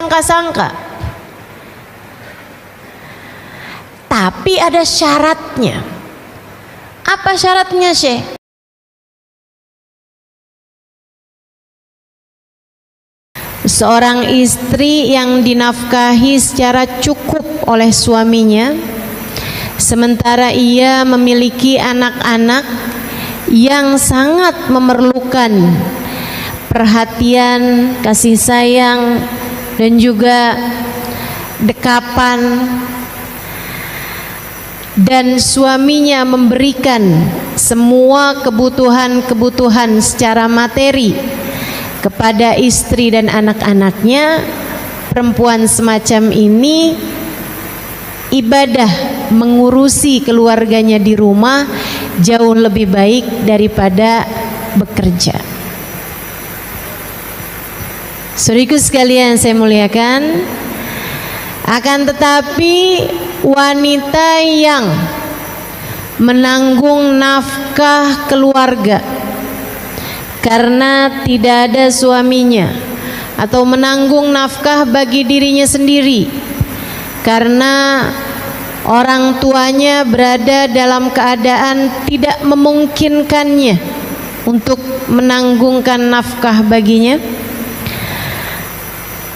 sangka-sangka. Tapi ada syaratnya. Apa syaratnya, Syekh? Seorang istri yang dinafkahi secara cukup oleh suaminya, sementara ia memiliki anak-anak yang sangat memerlukan perhatian, kasih sayang, dan juga dekapan, dan suaminya memberikan semua kebutuhan-kebutuhan secara materi kepada istri dan anak-anaknya, perempuan semacam ini ibadah mengurusi keluarganya di rumah jauh lebih baik daripada bekerja. Saudaraku sekalian saya muliakan, akan tetapi wanita yang menanggung nafkah keluarga karena tidak ada suaminya, atau menanggung nafkah bagi dirinya sendiri karena orang tuanya berada dalam keadaan tidak memungkinkannya untuk menanggungkan nafkah baginya,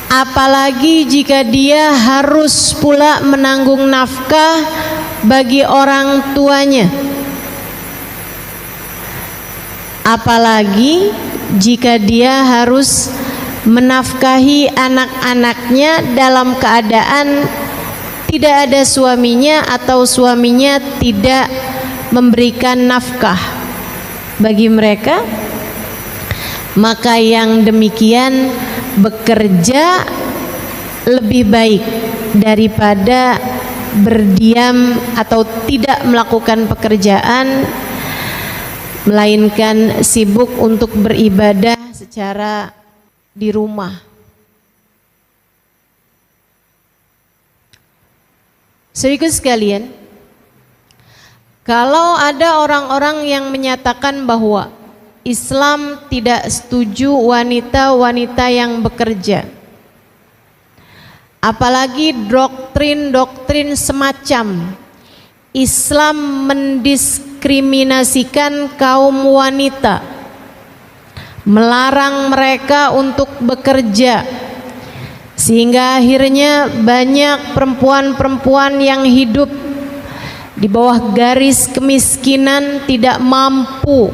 apalagi jika dia harus pula menanggung nafkah bagi orang tuanya, apalagi jika dia harus menafkahi anak-anaknya dalam keadaan tidak ada suaminya atau suaminya tidak memberikan nafkah bagi mereka, maka yang demikian bekerja lebih baik daripada berdiam atau tidak melakukan pekerjaan, melainkan sibuk untuk beribadah secara di rumah. Saudaraku sekalian, kalau ada orang-orang yang menyatakan bahwa Islam tidak setuju wanita-wanita yang bekerja, apalagi doktrin-doktrin semacam Islam mendiskriminasikan kaum wanita, melarang mereka untuk bekerja, sehingga akhirnya banyak perempuan-perempuan yang hidup di bawah garis kemiskinan tidak mampu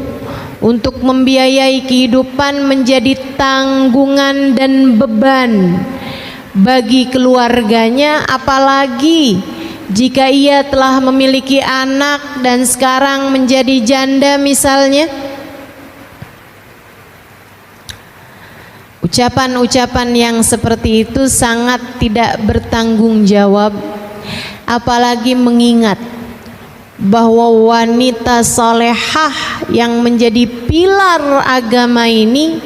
untuk membiayai kehidupan, menjadi tanggungan dan beban bagi keluarganya, apalagi jika ia telah memiliki anak dan sekarang menjadi janda misalnya. Ucapan-ucapan yang seperti itu sangat tidak bertanggung jawab, apalagi mengingat bahwa wanita salehah yang menjadi pilar agama ini,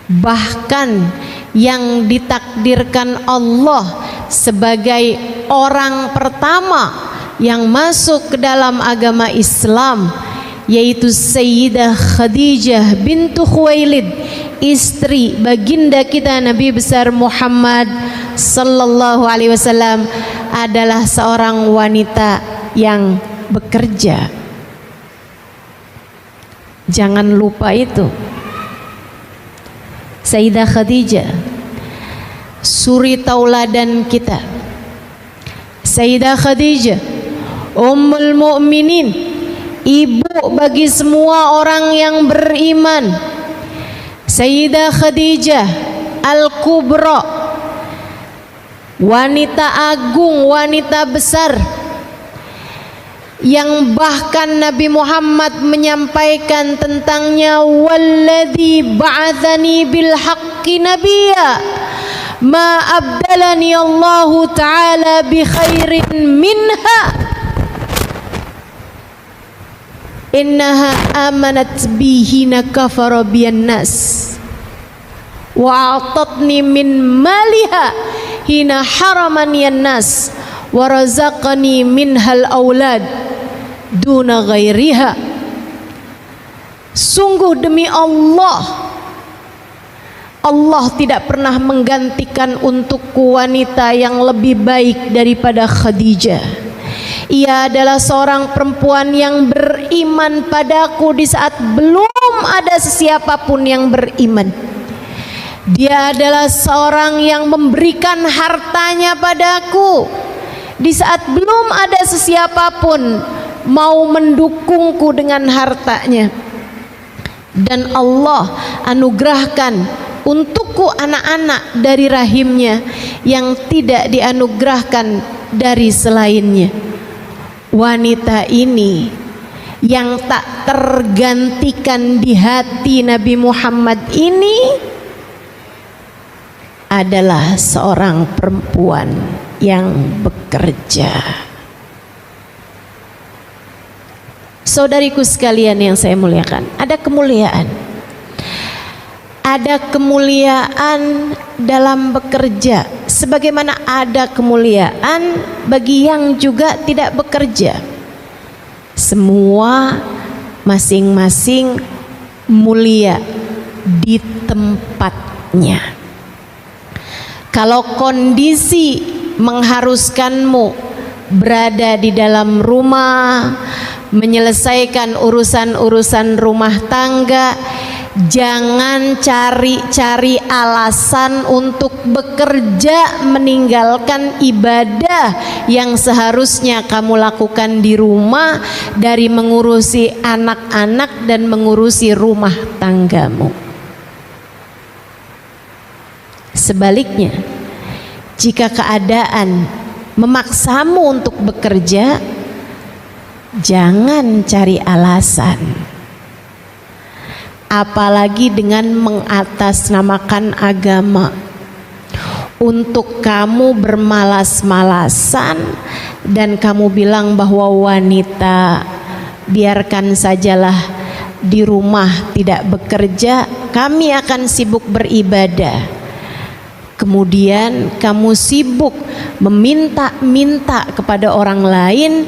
bahkan yang ditakdirkan Allah sebagai orang pertama yang masuk ke dalam agama Islam, yaitu Sayyidah Khadijah bintu Khuwailid, istri baginda kita Nabi besar Muhammad sallallahu alaihi wasallam, adalah seorang wanita yang bekerja. Jangan lupa itu. Sayyidah Khadijah, suri tauladan kita. Sayyidah Khadijah, Ummul Mukminin, ibu bagi semua orang yang beriman. Sayyidah Khadijah Al-Kubra, wanita agung, wanita besar, yang bahkan Nabi Muhammad menyampaikan tentangnya, walladzi ba'atsani bil haqqi nabiyya ma abdalani Allah taala bi khairin minha innaha amanat bihina kafara biyan nas wa a'tatni min maliha hina haramani yan nas wa razaqani minhal aulad duna ghairiha. Sungguh demi Allah, Allah tidak pernah menggantikan untukku wanita yang lebih baik daripada Khadijah. Ia adalah seorang perempuan yang beriman padaku di saat belum ada sesiapapun yang beriman. Dia adalah seorang yang memberikan hartanya padaku di saat belum ada sesiapapun mau mendukungku dengan hartanya. Dan Allah anugerahkan untukku anak-anak dari rahimnya yang tidak dianugerahkan dari selainnya. Wanita ini yang tak tergantikan di hati Nabi Muhammad ini adalah seorang perempuan yang bekerja. Saudariku sekalian yang saya muliakan, ada kemuliaan. Ada kemuliaan dalam bekerja, sebagaimana ada kemuliaan bagi yang juga tidak bekerja. Semua masing-masing mulia di tempatnya. Kalau kondisi mengharuskanmu berada di dalam rumah, menyelesaikan urusan-urusan rumah tangga, jangan cari-cari alasan untuk bekerja meninggalkan ibadah yang seharusnya kamu lakukan di rumah, dari mengurusi anak-anak dan mengurusi rumah tanggamu. Sebaliknya, jika keadaan memaksamu untuk bekerja, jangan cari alasan. Apalagi dengan mengatasnamakan agama untuk kamu bermalas-malasan dan kamu bilang bahwa wanita biarkan sajalah di rumah tidak bekerja, kami akan sibuk beribadah. Kemudian kamu sibuk meminta-minta kepada orang lain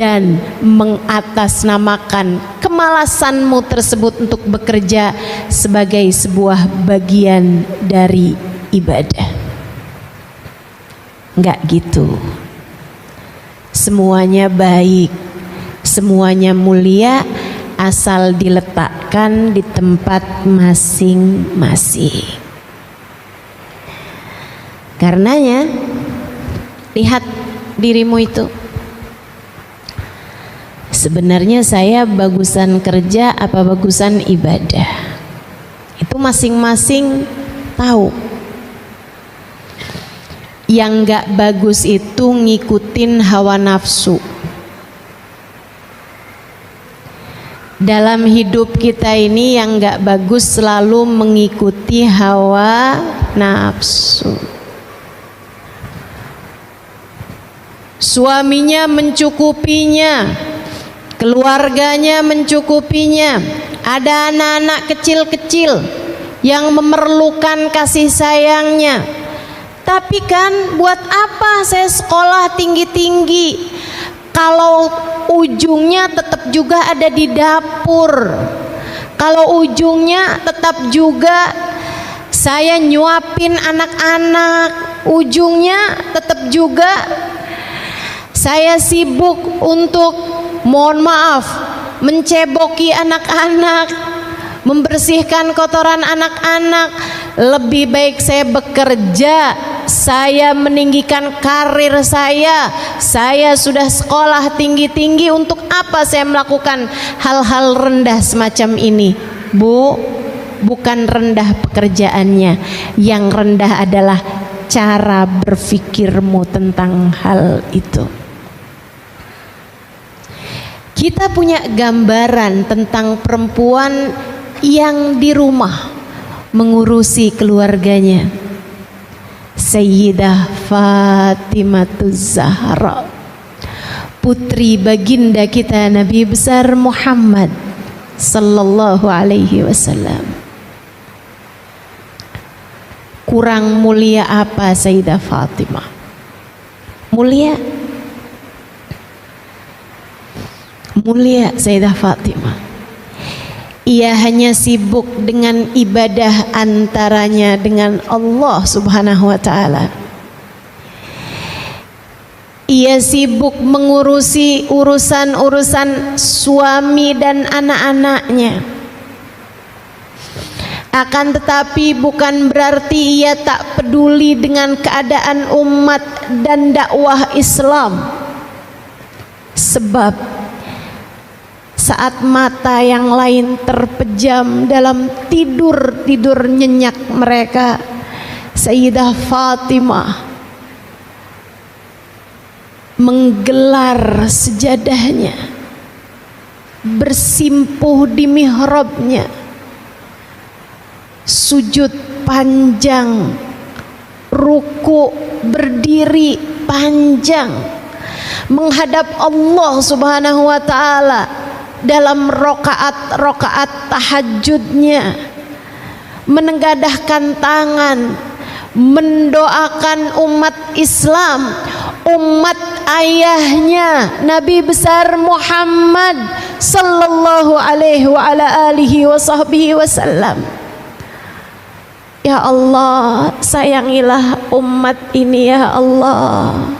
dan mengatasnamakan kemalasanmu tersebut untuk bekerja sebagai sebuah bagian dari ibadah. Enggak gitu. Semuanya baik, semuanya mulia, asal diletakkan di tempat masing-masing. Karenanya, lihat dirimu itu. Sebenarnya saya bagusan kerja apa bagusan ibadah? Itu masing-masing tahu. Yang gak bagus itu ngikutin hawa nafsu. Dalam hidup kita ini yang gak bagus selalu mengikuti hawa nafsu. Suaminya mencukupinya, keluarganya mencukupinya, ada anak-anak kecil-kecil yang memerlukan kasih sayangnya. Tapi kan buat apa saya sekolah tinggi-tinggi kalau ujungnya tetap juga ada di dapur, kalau ujungnya tetap juga saya nyuapin anak-anak, ujungnya tetap juga saya sibuk untuk, mohon maaf, menceboki anak-anak, membersihkan kotoran anak-anak. Lebih baik saya bekerja, saya meninggikan karir saya sudah sekolah tinggi-tinggi, untuk apa saya melakukan hal-hal rendah semacam ini? Bu, bukan rendah pekerjaannya, yang rendah adalah cara berpikirmu tentang hal itu. Kita punya gambaran tentang perempuan yang di rumah mengurusi keluarganya. Sayyidah Fatimahuz Zahra, putri baginda kita Nabi besar Muhammad sallallahu alaihi wasallam. Kurang mulia apa Sayyidah Fatimah? Mulia Sayyidah Fatimah. ia hanya sibuk dengan ibadah antaranya dengan Allah Subhanahu wa ta'ala. Ia sibuk mengurusi urusan-urusan suami dan anak-anaknya. Akan tetapi bukan berarti ia tak peduli dengan keadaan umat dan dakwah Islam. Sebab saat mata yang lain terpejam dalam tidur nyenyak mereka, Sayyidah Fatimah menggelar sejadahnya, bersimpuh di mihrabnya, sujud panjang, ruku berdiri panjang, menghadap Allah Subhanahu wa ta'ala dalam rokaat tahajudnya, menengadahkan tangan, mendoakan umat Islam, umat ayahnya Nabi besar Muhammad sallallahu alaihi wa ala alihi wa sahbihi wasallam. Ya Allah, sayangilah umat ini ya Allah.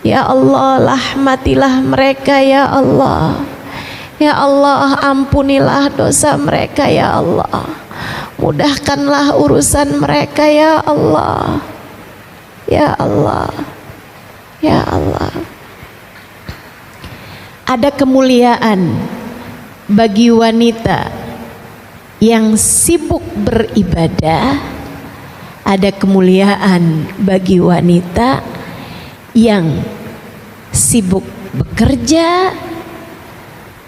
Ya Allah, rahmatilah mereka ya Allah. Ya Allah, ampunilah dosa mereka ya Allah. Mudahkanlah urusan mereka ya Allah. Ya Allah. Ya Allah. Ada kemuliaan bagi wanita yang sibuk beribadah, ada kemuliaan bagi wanita yang sibuk bekerja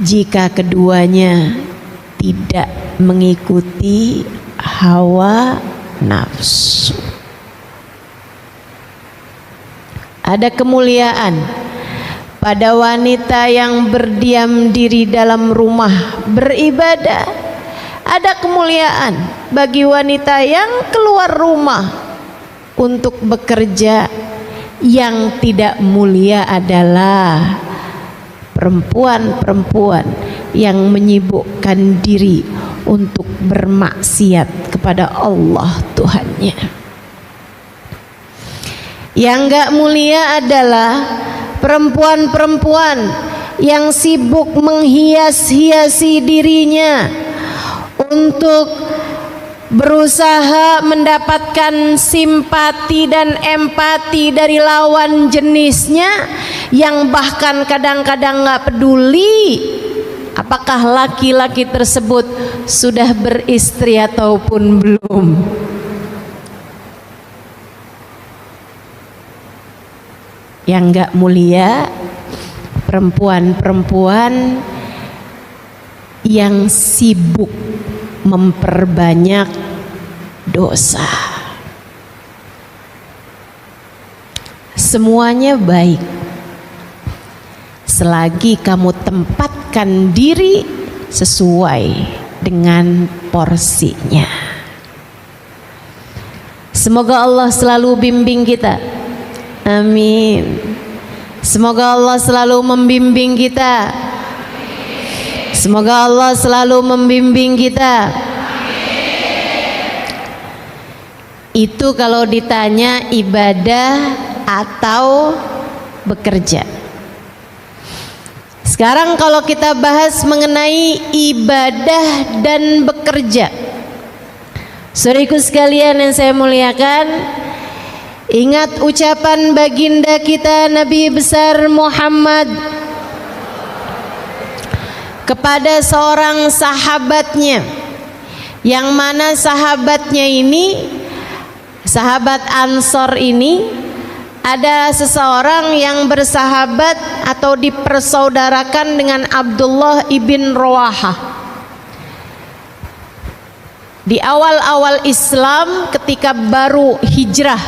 jika keduanya tidak mengikuti hawa nafsu. Ada kemuliaan pada wanita yang berdiam diri dalam rumah beribadah. Ada kemuliaan bagi wanita yang keluar rumah untuk bekerja. Yang tidak mulia adalah perempuan-perempuan yang menyibukkan diri untuk bermaksiat kepada Allah Tuhannya. Yang gak mulia adalah perempuan-perempuan yang sibuk menghias-hiasi dirinya untuk berusaha mendapatkan simpati dan empati dari lawan jenisnya, yang bahkan kadang-kadang gak peduli apakah laki-laki tersebut sudah beristri ataupun belum. Yang gak mulia perempuan-perempuan yang sibuk memperbanyak dosa. Semuanya baik selagi kamu tempatkan diri sesuai dengan porsinya. Semoga Allah selalu bimbing kita. Amin. Semoga Allah selalu membimbing kita. Semoga Allah selalu membimbing kita. Itu kalau ditanya ibadah atau bekerja. Sekarang kalau kita bahas mengenai ibadah dan bekerja, saudaraku sekalian yang saya muliakan, ingat ucapan baginda kita Nabi besar Muhammad kepada seorang sahabatnya, yang mana sahabatnya ini, sahabat Ansor ini, ada seseorang yang bersahabat atau dipersaudarakan dengan Abdullah ibn Rawahah. Di awal-awal Islam, ketika baru hijrah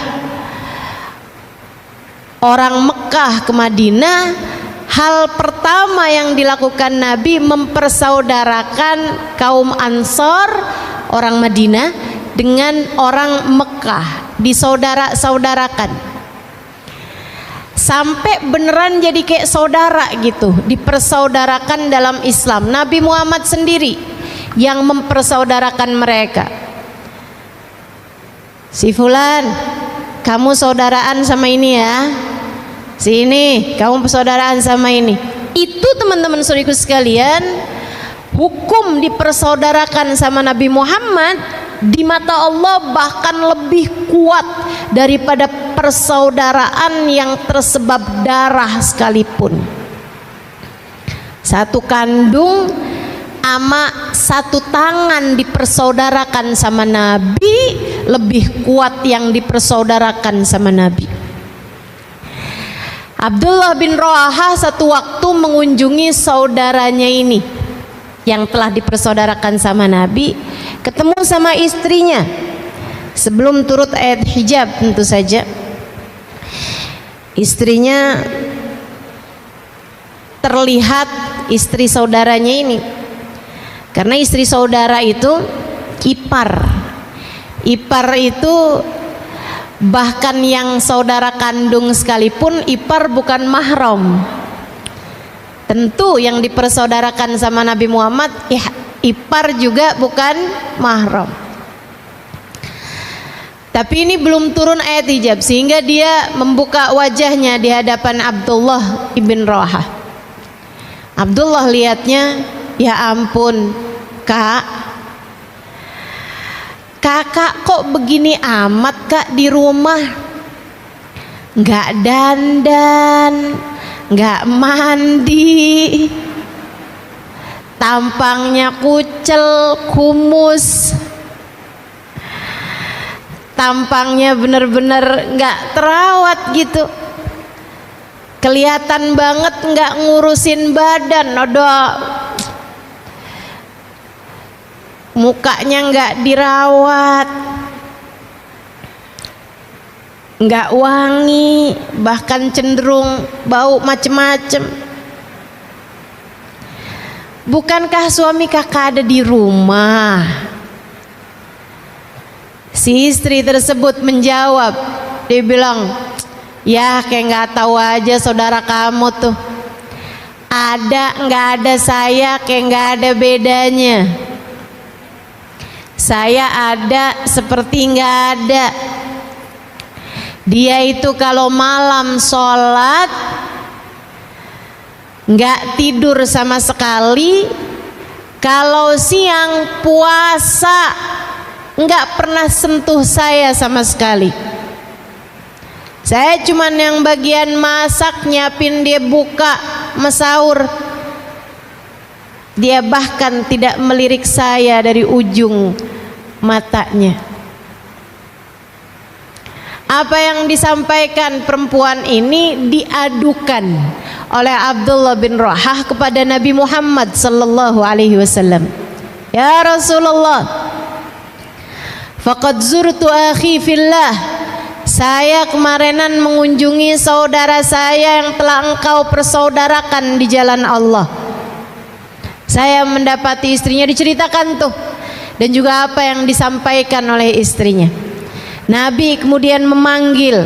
orang Mekah ke Madinah, hal pertama yang dilakukan Nabi mempersaudarakan kaum Ansor, orang Madinah, dengan orang Mekah, disaudara-saudarakan. Sampai beneran jadi kayak saudara gitu, dipersaudarakan dalam Islam. Nabi Muhammad sendiri yang mempersaudarakan mereka. Si fulan, kamu saudaraan sama ini ya. Si ini, kamu persaudaraan sama ini. Itu teman-teman saudaraku sekalian, hukum dipersaudarakan sama Nabi Muhammad di mata Allah bahkan lebih kuat daripada persaudaraan yang tersebab darah sekalipun. Satu kandung ama satu tangan dipersaudarakan sama Nabi lebih kuat yang dipersaudarakan sama Nabi. Abdullah bin Rawahah satu waktu mengunjungi saudaranya ini yang telah dipersaudarakan sama Nabi, ketemu sama istrinya sebelum turut ayat hijab. Tentu saja istrinya terlihat, istri saudaranya ini, karena istri saudara itu ipar itu bahkan yang saudara kandung sekalipun ipar bukan mahram. Tentu yang dipersaudarakan sama Nabi Muhammad ipar juga bukan mahram. Tapi ini belum turun ayat hijab sehingga dia membuka wajahnya di hadapan Abdullah ibn Rawahah. Abdullah lihatnya, ya ampun kakak kok begini amat kak di rumah, nggak dandan, nggak mandi, tampangnya kucel, kumus, tampangnya bener-bener nggak terawat gitu, kelihatan banget nggak ngurusin badan, mukanya nggak dirawat, nggak wangi, bahkan cenderung bau macem-macem. Bukankah suami kakak ada di rumah? Si istri tersebut menjawab, dia bilang, ya kayak nggak tahu aja saudara kamu tuh, ada nggak ada saya kayak nggak ada bedanya. Saya ada seperti nggak ada. Dia itu kalau malam sholat nggak tidur sama sekali, kalau siang puasa nggak pernah sentuh saya sama sekali. Saya cuman yang bagian masak, nyiapin dia buka mesaur. Dia bahkan tidak melirik saya dari ujung matanya. Apa yang disampaikan perempuan ini diadukan oleh Abdullah bin Rawahah kepada Nabi Muhammad sallallahu alaihi wasallam. Ya Rasulullah, faqad zurtu akhi fillah. Saya kemarinan mengunjungi saudara saya yang telah engkau persaudarakan di jalan Allah. Saya mendapati istrinya, diceritakan tuh, dan juga apa yang disampaikan oleh istrinya. Nabi kemudian memanggil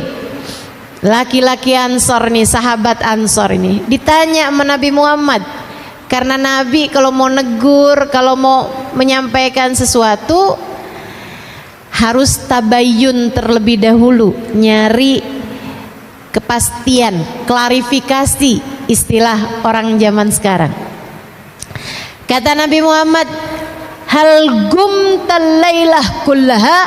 laki-laki Ansor nih, sahabat Ansor ini, ditanya sama Nabi Muhammad, karena Nabi kalau mau negur, kalau mau menyampaikan sesuatu harus tabayyun terlebih dahulu, nyari kepastian, klarifikasi, istilah orang zaman sekarang. Kata Nabi Muhammad, hal gumtal lailah kullaha,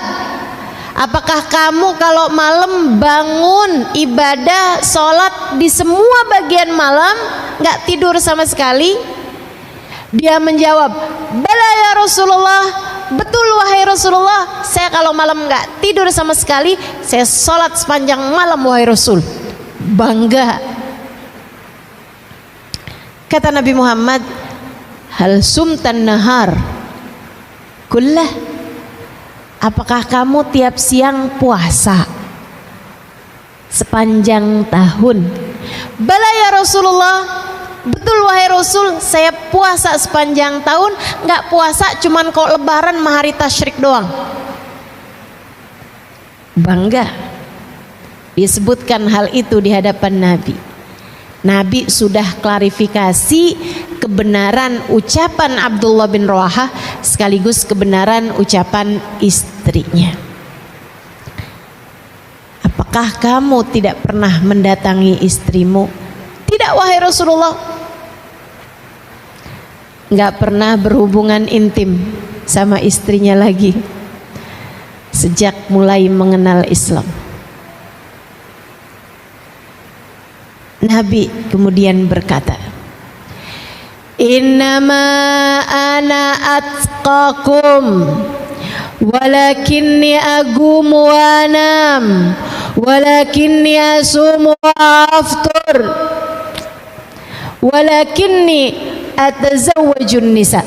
apakah kamu kalau malam bangun ibadah sholat di semua bagian malam, nggak tidur sama sekali? Dia menjawab, bala ya Rasulullah, betul wahai Rasulullah, saya kalau malam nggak tidur sama sekali, saya sholat sepanjang malam wahai Rasul. Bangga. Kata Nabi Muhammad, hal sumtan nahar kullah, apakah kamu tiap siang puasa sepanjang tahun? Bala ya Rasulullah, betul wahai Rasul, saya puasa sepanjang tahun. Nggak puasa cuman kok lebaran sama hari tasyrik doang. Bangga disebutkan hal itu di hadapan Nabi. Nabi sudah klarifikasi kebenaran ucapan Abdullah bin Rawahah sekaligus kebenaran ucapan istrinya. Apakah kamu tidak pernah mendatangi istrimu? Tidak wahai Rasulullah. Nggak pernah berhubungan intim sama istrinya lagi sejak mulai mengenal Islam. Nabi kemudian berkata, innama ana atqakum walakinni agumu wa anam walakinni asumu wa aftur walakinni atazawwajun nisa.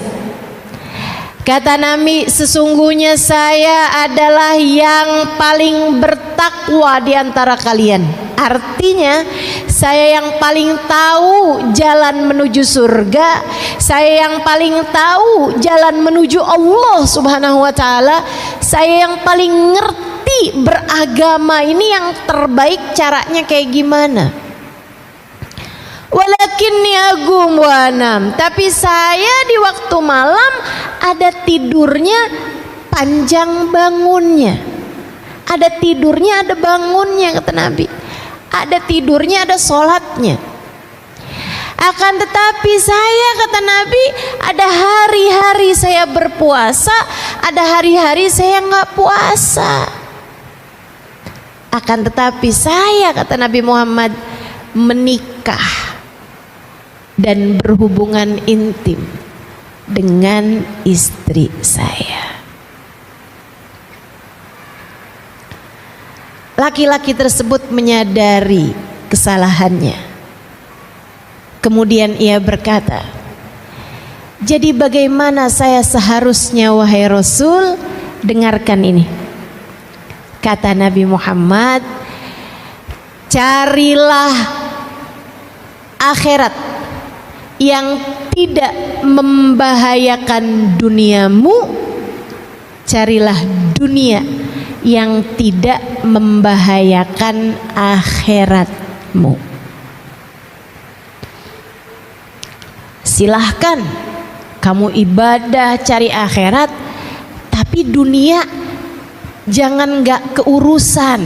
Kata Nabi, sesungguhnya saya adalah yang paling bertakwa di antara kalian. Artinya saya yang paling tahu jalan menuju surga, saya yang paling tahu jalan menuju Allah Subhanahu wa taala, saya yang paling ngerti beragama ini yang terbaik caranya kayak gimana. Walakinni agum wa anam, tapi saya di waktu malam ada tidurnya panjang bangunnya. Ada tidurnya, ada bangunnya, kata Nabi. Ada tidurnya, ada sholatnya. Akan tetapi saya, kata Nabi, ada hari-hari saya berpuasa, ada hari-hari saya nggak puasa. Akan tetapi saya, kata Nabi Muhammad, menikah dan berhubungan intim dengan istri saya. Laki-laki tersebut menyadari kesalahannya. Kemudian ia berkata, jadi bagaimana saya seharusnya wahai Rasul? Dengarkan ini. Kata Nabi Muhammad, carilah akhirat yang tidak membahayakan duniamu, carilah dunia yang tidak membahayakan akhiratmu. Silahkan kamu ibadah cari akhirat, tapi dunia jangan gak keurusan.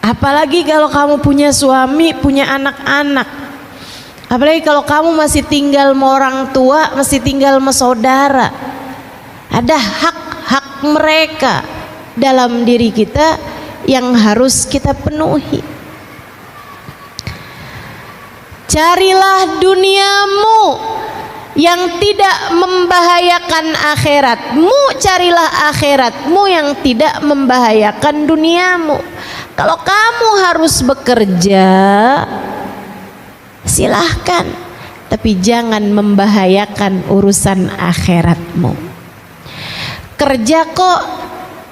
Apalagi kalau kamu punya suami, punya anak-anak. Apalagi kalau kamu masih tinggal sama orang tua, masih tinggal sama saudara. Ada hak-hak mereka dalam diri kita yang harus kita penuhi. Carilah duniamu yang tidak membahayakan akhiratmu, carilah akhiratmu yang tidak membahayakan duniamu. Kalau kamu harus bekerja, silahkan, tapi jangan membahayakan urusan akhiratmu. Kerja kok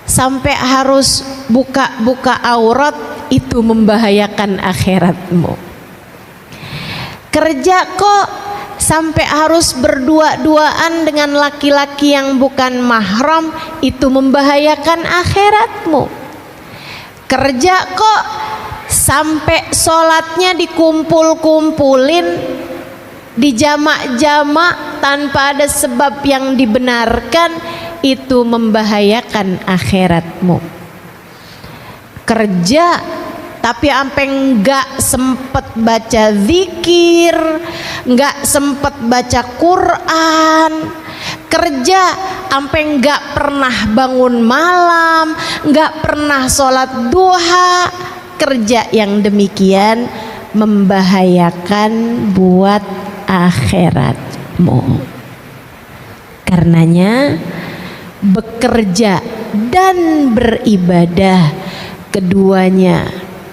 sampai harus buka-buka aurat, itu membahayakan akhiratmu. Kerja kok sampai harus berdua-duaan dengan laki-laki yang bukan mahram, itu membahayakan akhiratmu. Kerja kok sampai sholatnya dikumpul-kumpulin, dijamak-jamak tanpa ada sebab yang dibenarkan, itu membahayakan akhiratmu. Kerja tapi sampai enggak sempet baca zikir, enggak sempet baca Quran. Kerja sampai enggak pernah bangun malam, enggak pernah sholat duha. Kerja yang demikian membahayakan buat akhiratmu. Karenanya bekerja dan beribadah, keduanya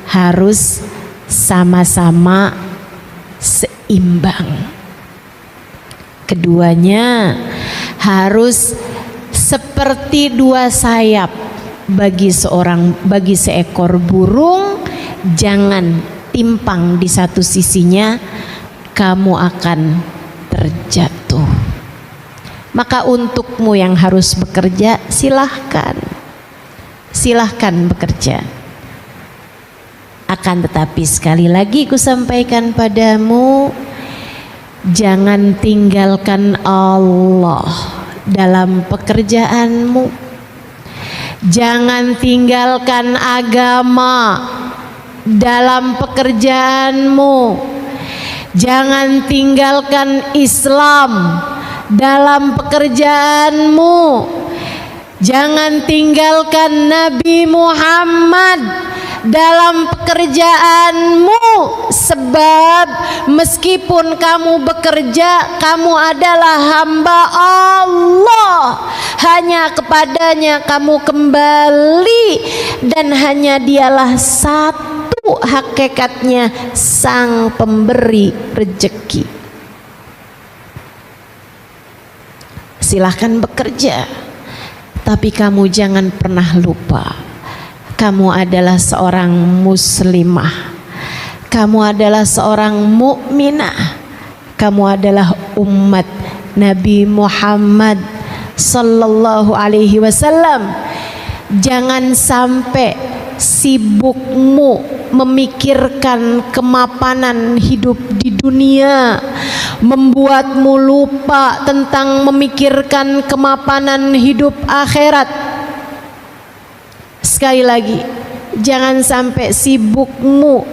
harus sama-sama seimbang. Keduanya harus seperti dua sayap bagi seekor burung. Jangan timpang di satu sisinya, kamu akan terjatuh. Maka untukmu yang harus bekerja, silahkan bekerja. Akan tetapi sekali lagi ku sampaikan padamu, Jangan tinggalkan Allah dalam pekerjaanmu. Jangan tinggalkan agama dalam pekerjaanmu. Jangan tinggalkan Islam dalam pekerjaanmu. Jangan tinggalkan Nabi Muhammad dalam pekerjaanmu, sebab meskipun kamu bekerja, kamu adalah hamba Allah. Hanya kepadanya kamu kembali, dan hanya dialah satu hakikatnya, sang pemberi rezeki. Silahkan bekerja, tapi kamu jangan pernah lupa, kamu adalah seorang muslimah, kamu adalah seorang mukminah, kamu adalah umat Nabi Muhammad sallallahu alaihi wasallam. Jangan sampai sibukmu memikirkan kemapanan hidup di dunia membuatmu lupa tentang memikirkan kemapanan hidup akhirat. Sekali lagi, jangan sampai sibukmu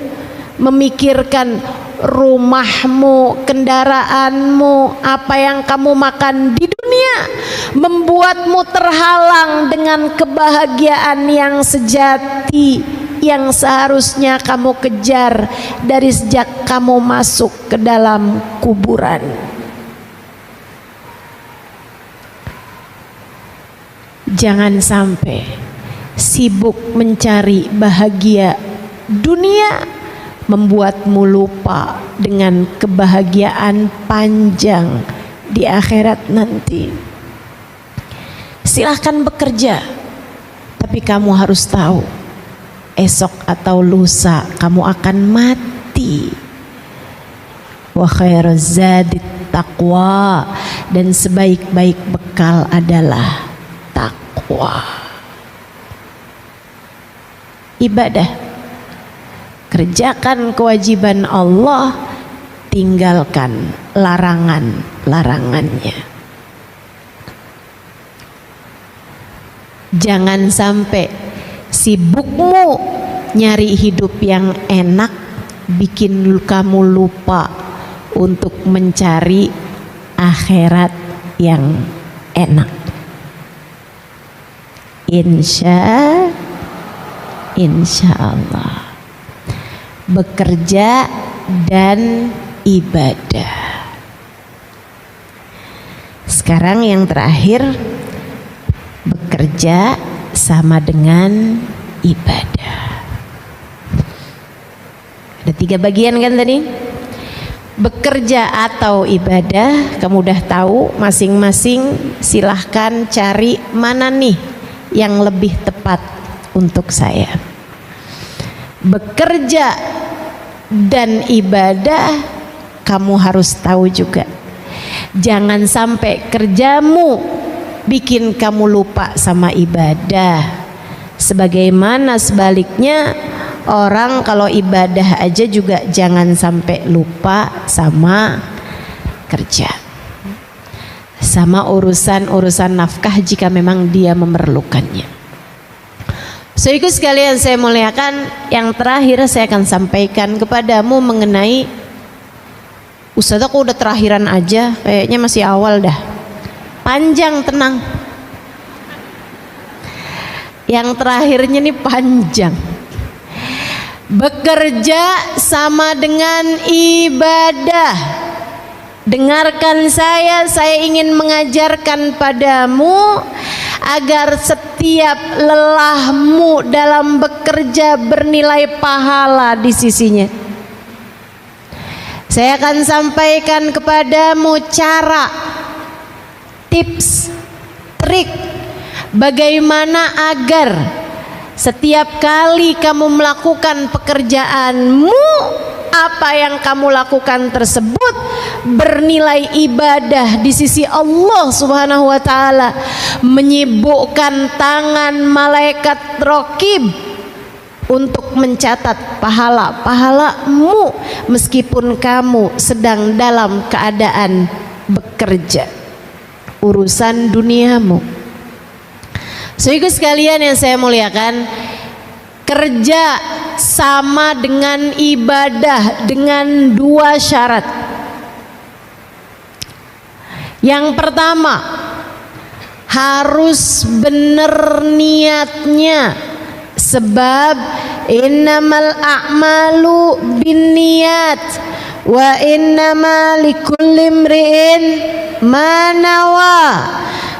memikirkan rumahmu, kendaraanmu, apa yang kamu makan di dunia membuatmu terhalang dengan kebahagiaan yang sejati yang seharusnya kamu kejar dari sejak kamu masuk ke dalam kuburan. Jangan sampai sibuk mencari bahagia dunia membuatmu lupa dengan kebahagiaan panjang di akhirat nanti. Silahkan bekerja, tapi kamu harus tahu esok atau lusa kamu akan mati. Wa khairuz zadit taqwa, dan sebaik-baik bekal adalah takwa. Ibadah, kerjakan kewajiban Allah, tinggalkan larangan-larangannya. Jangan sampai sibukmu nyari hidup yang enak bikin kamu lupa untuk mencari akhirat yang enak. Insya Allah bekerja dan ibadah. Sekarang yang terakhir, bekerja sama dengan ibadah. Ada 3 bagian kan tadi? Bekerja atau ibadah, kamu udah tahu masing-masing. Silahkan cari mana nih yang lebih tepat untuk saya. Bekerja dan ibadah, kamu harus tahu juga, jangan sampai kerjamu bikin kamu lupa sama ibadah. Sebagaimana sebaliknya, orang kalau ibadah aja juga jangan sampai lupa sama kerja, sama urusan nafkah jika memang dia memerlukannya. Saudaraku sekalian saya muliakan, yang terakhir saya akan sampaikan kepadamu mengenai, Ustaz aku udah terakhiran aja, kayaknya masih awal dah. Panjang, tenang. Yang terakhirnya nih panjang. Bekerja sama dengan ibadah. Dengarkan saya ingin mengajarkan padamu agar setiap lelahmu dalam bekerja bernilai pahala di sisinya. Saya akan sampaikan kepadamu cara, tips, trik bagaimana agar setiap kali kamu melakukan pekerjaanmu, apa yang kamu lakukan tersebut bernilai ibadah di sisi Allah Subhanahu wa taala, menyibukkan tangan malaikat raqib untuk mencatat pahala-pahalamu meskipun kamu sedang dalam keadaan bekerja urusan duniamu. Saudara sekalian yang saya muliakan, kerja sama dengan ibadah dengan dua syarat. Yang pertama, harus benar niatnya, sebab innamal a'malu binniyat wa innama likulli imri'in ma nawa.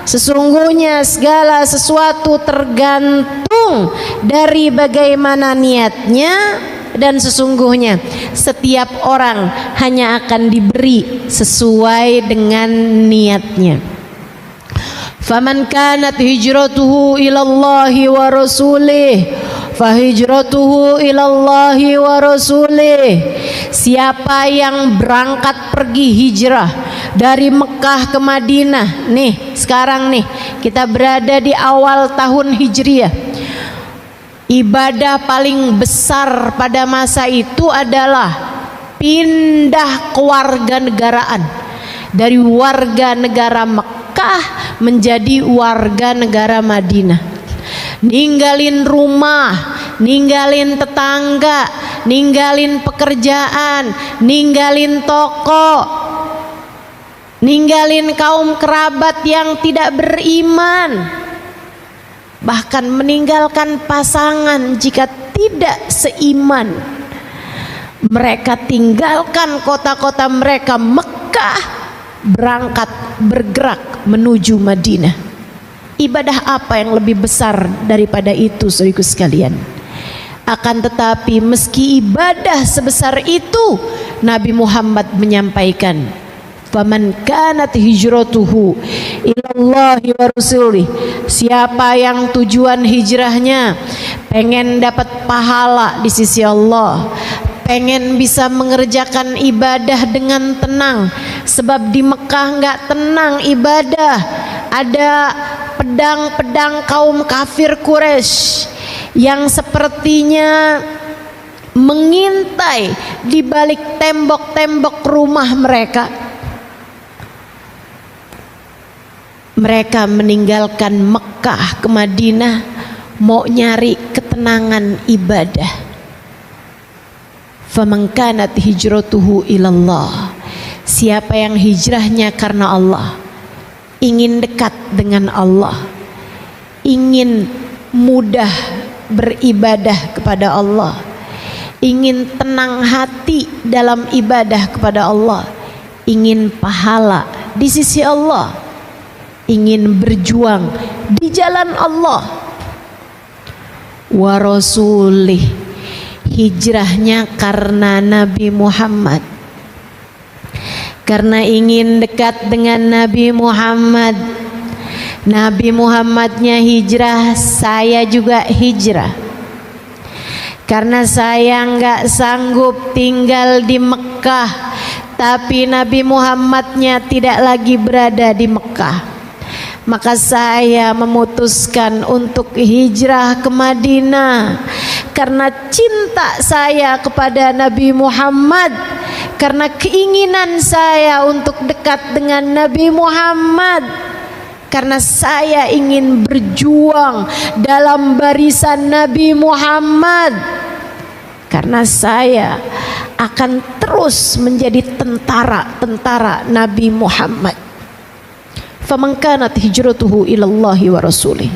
Sesungguhnya segala sesuatu tergantung dari bagaimana niatnya, dan sesungguhnya setiap orang hanya akan diberi sesuai dengan niatnya. Faman kanat hijratuhu ilallahi wa rasulih fahijratuhu ilallahi wa rasulih. Siapa yang berangkat pergi hijrah dari Mekah ke Madinah, nih sekarang nih kita berada di awal tahun Hijriah. Ibadah paling besar pada masa itu adalah pindah kewarganegaraan dari warga negara Mekah menjadi warga negara Madinah. Ninggalin rumah, ninggalin tetangga, ninggalin pekerjaan, ninggalin toko, ninggalin kaum kerabat yang tidak beriman, bahkan meninggalkan pasangan jika tidak seiman. Mereka tinggalkan kota-kota mereka Mekah, berangkat bergerak menuju Madinah. Ibadah apa yang lebih besar daripada itu, saudaraku sekalian? Akan tetapi meski ibadah sebesar itu, Nabi Muhammad menyampaikan, faman kanat hijratuhu ilallahi wa rasulih. Siapa yang tujuan hijrahnya pengen dapat pahala di sisi Allah, pengen bisa mengerjakan ibadah dengan tenang, sebab di Mekah nggak tenang ibadah. Ada pedang-pedang kaum kafir Quraisy yang sepertinya mengintai di balik tembok-tembok rumah mereka. Mereka meninggalkan Mekah ke Madinah mau nyari ketenangan ibadah. Faman kanat hijratuhu ilallah. Siapa yang hijrahnya karena Allah, ingin dekat dengan Allah, ingin mudah beribadah kepada Allah, ingin tenang hati dalam ibadah kepada Allah, ingin pahala di sisi Allah, ingin berjuang di jalan Allah, wa rasulih, hijrahnya karena Nabi Muhammad, karena ingin dekat dengan Nabi Muhammad. Nabi Muhammadnya hijrah, saya juga hijrah. Karena saya nggak sanggup tinggal di Mekah, tapi Nabi Muhammadnya tidak lagi berada di Mekah, maka saya memutuskan untuk hijrah ke Madinah. Karena cinta saya kepada Nabi Muhammad, karena keinginan saya untuk dekat dengan Nabi Muhammad, karena saya ingin berjuang dalam barisan Nabi Muhammad, karena saya akan terus menjadi tentara-tentara Nabi Muhammad. Faman kanat hijratuhu ilallahi wa rasulih.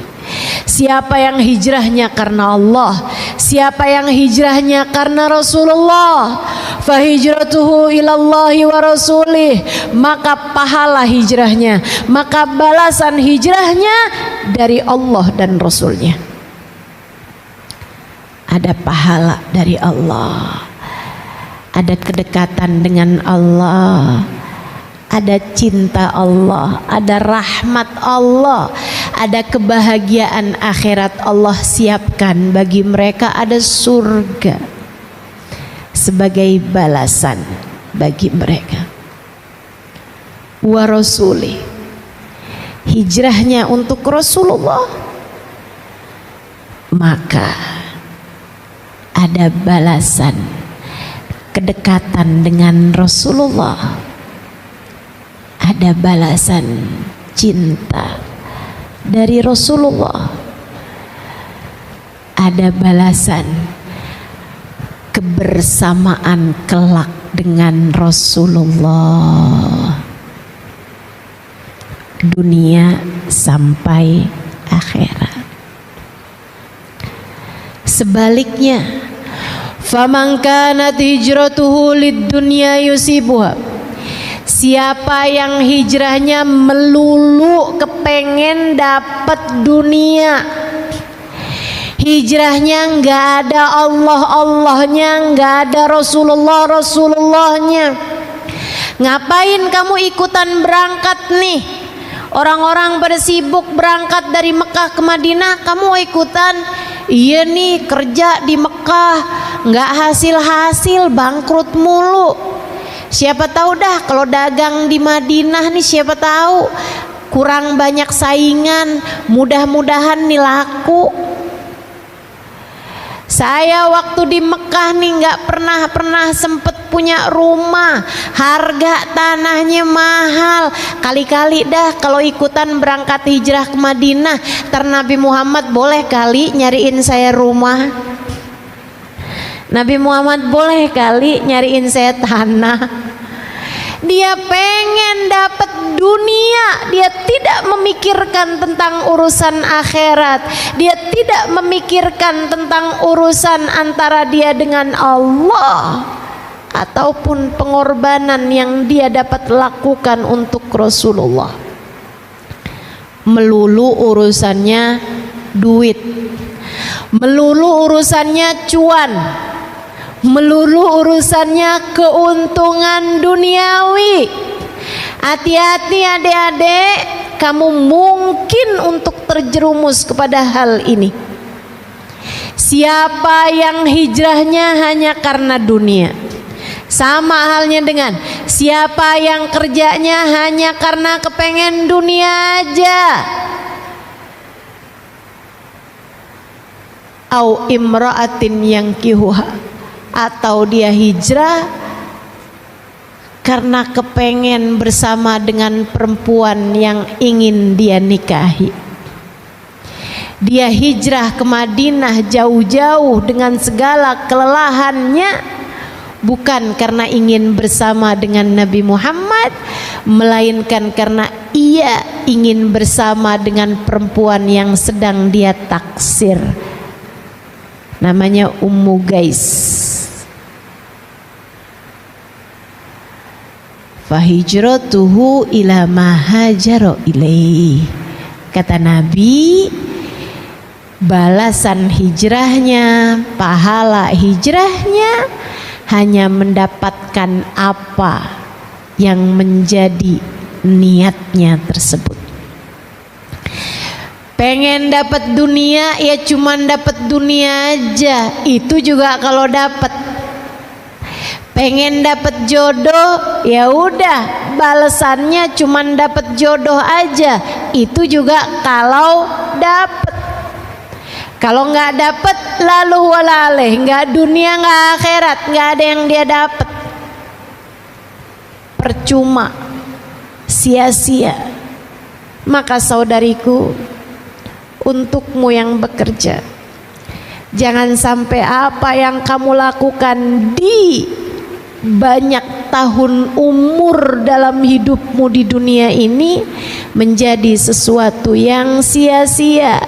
Siapa yang hijrahnya karena Allah, siapa yang hijrahnya karena Rasulullah, fahijratuhu ilallahi wa rasulih, maka pahala hijrahnya, maka balasan hijrahnya dari Allah dan Rasulnya. Ada pahala dari Allah, ada kedekatan dengan Allah, ada cinta Allah, ada rahmat Allah, ada kebahagiaan akhirat Allah siapkan bagi mereka, ada surga sebagai balasan bagi mereka. Wa rasuli, hijrahnya untuk Rasulullah, maka ada balasan kedekatan dengan Rasulullah, ada balasan cinta dari Rasulullah, ada balasan kebersamaan kelak dengan Rasulullah, dunia sampai akhirat. Sebaliknya, faman kanat hijratuhu lid-dunya yusibuha, siapa yang hijrahnya melulu kepengen dapat dunia, hijrahnya nggak ada Allah-Allahnya, nggak ada Rasulullah-Rasulullahnya. Ngapain kamu ikutan berangkat nih? Orang-orang pada sibuk berangkat dari Mekah ke Madinah, kamu ikutan? Iya nih, kerja di Mekah nggak hasil-hasil, bangkrut mulu. Siapa tahu dah kalau dagang di Madinah nih, siapa tahu kurang banyak saingan, mudah-mudahan nih laku. Saya waktu di Mekah nih nggak pernah sempet punya rumah, harga tanahnya mahal. Kali-kali dah kalau ikutan berangkat hijrah ke Madinah, Nabi Muhammad boleh kali nyariin saya rumah. Nabi Muhammad boleh kali nyariin saya tanah. Dia pengen dapat dunia, dia tidak memikirkan tentang urusan akhirat, dia tidak memikirkan tentang urusan antara dia dengan Allah ataupun pengorbanan yang dia dapat lakukan untuk Rasulullah. Melulu urusannya duit, melulu urusannya cuan, melulu urusannya keuntungan duniawi. Hati-hati adik-adik, kamu mungkin untuk terjerumus kepada hal ini. Siapa yang hijrahnya hanya karena dunia, sama halnya dengan siapa yang kerjanya hanya karena kepengen dunia aja, au imra'atin yang kihuha, atau dia hijrah karena kepengen bersama dengan perempuan yang ingin dia nikahi. Dia hijrah ke Madinah jauh-jauh dengan segala kelelahannya, bukan karena ingin bersama dengan Nabi Muhammad, melainkan karena ia ingin bersama dengan perempuan yang sedang dia taksir, namanya Ummu Gais. Fahijratuhu ila ma hajara ilaihi, kata Nabi, balasan hijrahnya, pahala hijrahnya hanya mendapatkan apa yang menjadi niatnya tersebut. Pengen dapat dunia, ya cuman dapat dunia aja, itu juga kalau dapat. Pengen dapat jodoh, ya udah balasannya cuman dapat jodoh aja, itu juga kalau dapat. Kalau nggak dapat, lalu walaleh, nggak dunia nggak akhirat, nggak ada yang dia dapat. Percuma, sia-sia. Maka saudariku, untukmu yang bekerja, jangan sampai apa yang kamu lakukan di banyak tahun umur dalam hidupmu di dunia ini menjadi sesuatu yang sia-sia.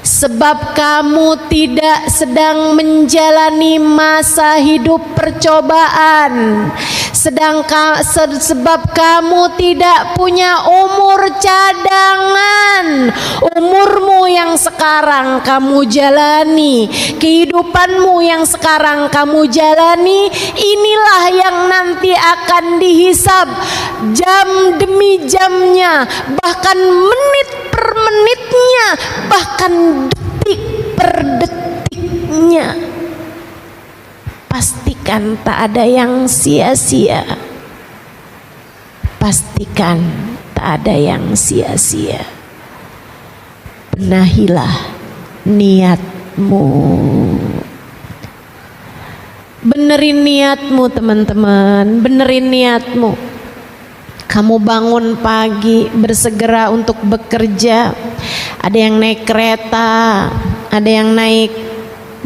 Sebab kamu tidak sedang menjalani masa hidup percobaan, sebab kamu tidak punya umur cadangan. Umurmu yang sekarang kamu jalani, kehidupanmu yang sekarang kamu jalani, inilah yang nanti akan dihisab jam demi jamnya, bahkan menit per menitnya, bahkan detik per detiknya. Pastikan tak ada yang sia-sia. Pastikan tak ada yang sia-sia. Benahilah niatmu. Benerin niatmu teman-teman, benerin niatmu. Kamu bangun pagi bersegera untuk bekerja. Ada yang naik kereta, ada yang naik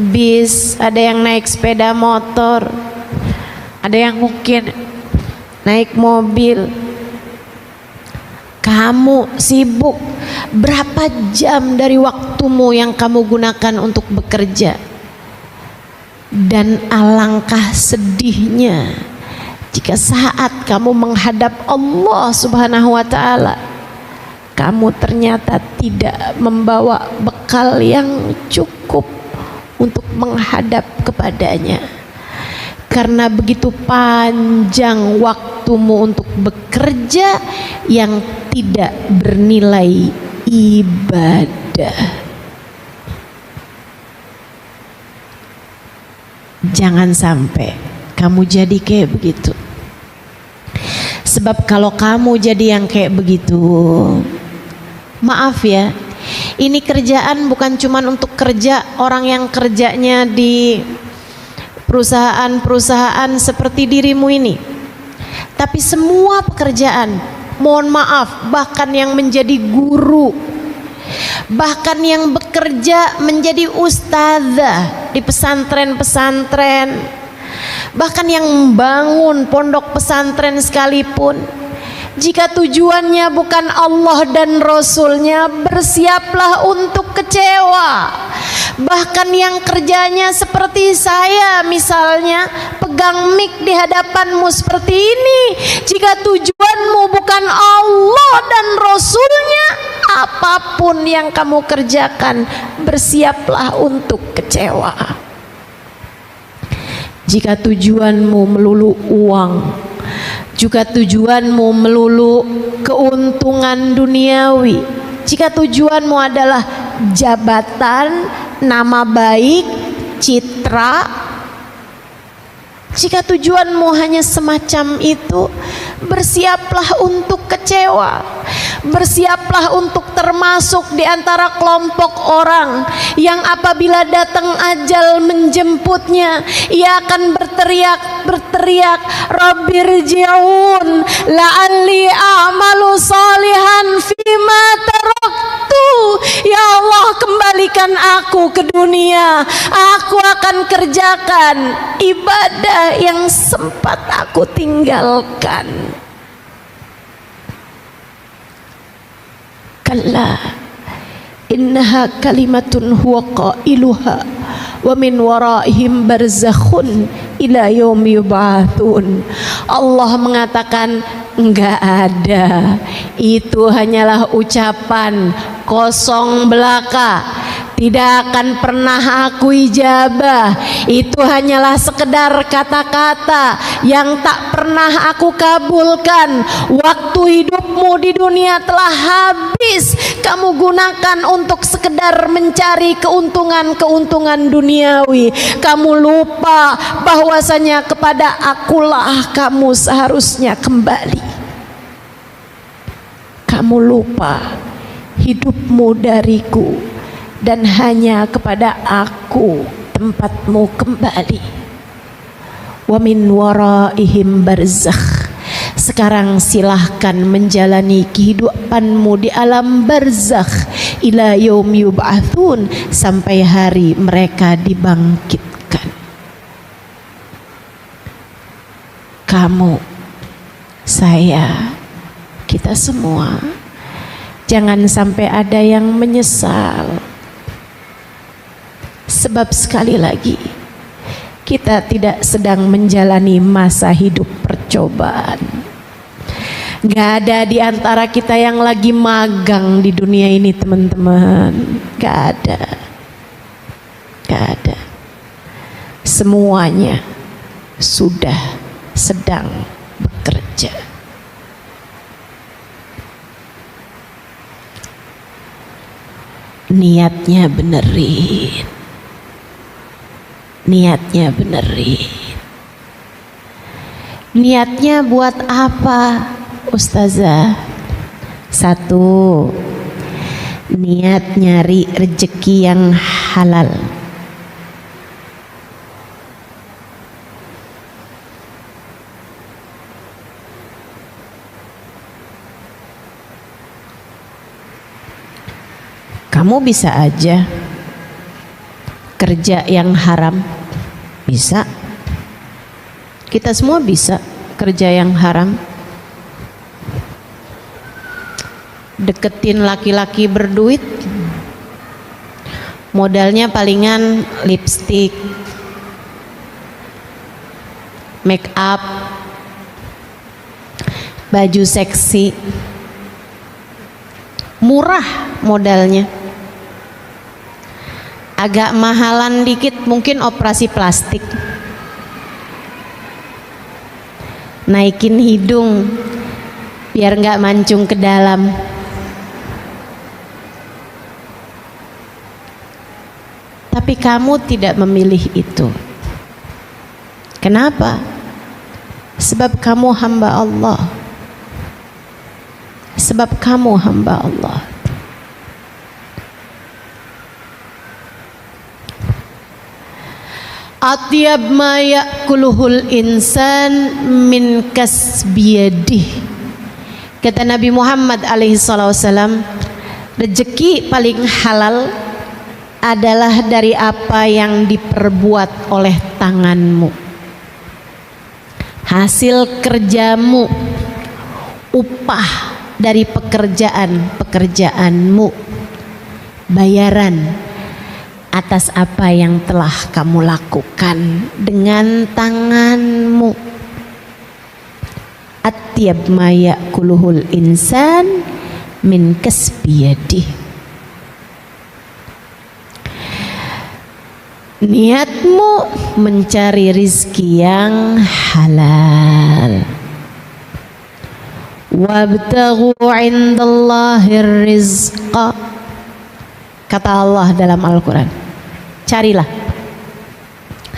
bis, ada yang naik sepeda motor, ada yang mungkin naik mobil. Kamu sibuk, berapa jam dari waktumu yang kamu gunakan untuk bekerja? Dan alangkah sedihnya jika saat kamu menghadap Allah Subhanahu wa Ta'ala, kamu ternyata tidak membawa bekal yang cukup untuk menghadap kepadanya. Karena begitu panjang waktumu untuk bekerja yang tidak bernilai ibadah. Jangan sampai kamu jadi kayak begitu. Sebab kalau kamu jadi yang kayak begitu, maaf ya, ini kerjaan bukan cuma untuk kerja orang yang kerjanya di perusahaan-perusahaan seperti dirimu ini, tapi semua pekerjaan. Mohon maaf, bahkan yang menjadi guru, bahkan yang bekerja menjadi ustazah di pesantren-pesantren, bahkan yang membangun pondok pesantren sekalipun, jika tujuannya bukan Allah dan Rasulnya, bersiaplah untuk kecewa. Bahkan yang kerjanya seperti saya misalnya, pegang mic di hadapanmu seperti ini, jika tujuanmu bukan Allah dan Rasulnya, apapun yang kamu kerjakan, bersiaplah untuk kecewa. Jika tujuanmu melulu uang, jika tujuanmu melulu keuntungan duniawi, jika tujuanmu adalah jabatan, nama baik, citra, jika tujuanmu hanya semacam itu, bersiaplah untuk kecewa. Bersiaplah untuk termasuk di antara kelompok orang yang apabila datang ajal menjemputnya, ia akan berteriak, Rabbirji'un la'alli a'malu salihan fima taraktu. Ya Allah, kembalikan aku ke dunia, aku akan kerjakan ibadah yang sempat aku tinggalkan. Kalla innaha kalimatun huwa qailuha wa min waraihim barzakhun ila yaumi yub'atsun. Allah mengatakan enggak ada, itu hanyalah ucapan kosong belaka, tidak akan pernah aku ijabah. Itu hanyalah sekedar kata-kata yang tak pernah aku kabulkan. Waktu hidupmu di dunia telah habis, kamu gunakan untuk sekedar mencari keuntungan-keuntungan duniawi. Kamu lupa bahwasanya kepada akulah kamu seharusnya kembali. Kamu lupa hidupmu dariku, dan hanya kepada aku tempatmu kembali. Wa min waraihim barzakh. Sekarang silahkan menjalani kehidupanmu di alam barzakh ila yaumi yub'atsun, sampai hari mereka dibangkitkan. Kamu, saya, kita semua, jangan sampai ada yang menyesal. Sebab sekali lagi, kita tidak sedang menjalani masa hidup percobaan. Gak ada di antara kita yang lagi magang di dunia ini, teman-teman. Gak ada. Gak ada. Semuanya sudah sedang bekerja. Niatnya benerin. Niatnya benerin. Niatnya buat apa, Ustazah? 1, niat nyari rezeki yang halal. Kamu bisa aja kerja yang haram, bisa. Kita semua bisa kerja yang haram. Deketin laki-laki berduit, modalnya palingan lipstick, make up, baju seksi, murah modalnya. Agak mahalan dikit mungkin operasi plastik, naikin hidung biar nggak mancung ke dalam. Tapi kamu tidak memilih itu. Kenapa? Sebab kamu hamba Allah. Sebab kamu hamba Allah. Atyab ma ya'kuluhul insan min kasbiyadih. Kata Nabi Muhammad alaihi wasallam, rezeki paling halal adalah dari apa yang diperbuat oleh tanganmu, hasil kerjamu, upah dari pekerjaanmu, bayaran atas apa yang telah kamu lakukan dengan tanganmu. Atyab ma ya'kuluhul insan min kasbiyadih. Niatmu mencari rizki yang halal. Wabtaghu indallahir rizqa. Kata Allah dalam Al-Quran, carilah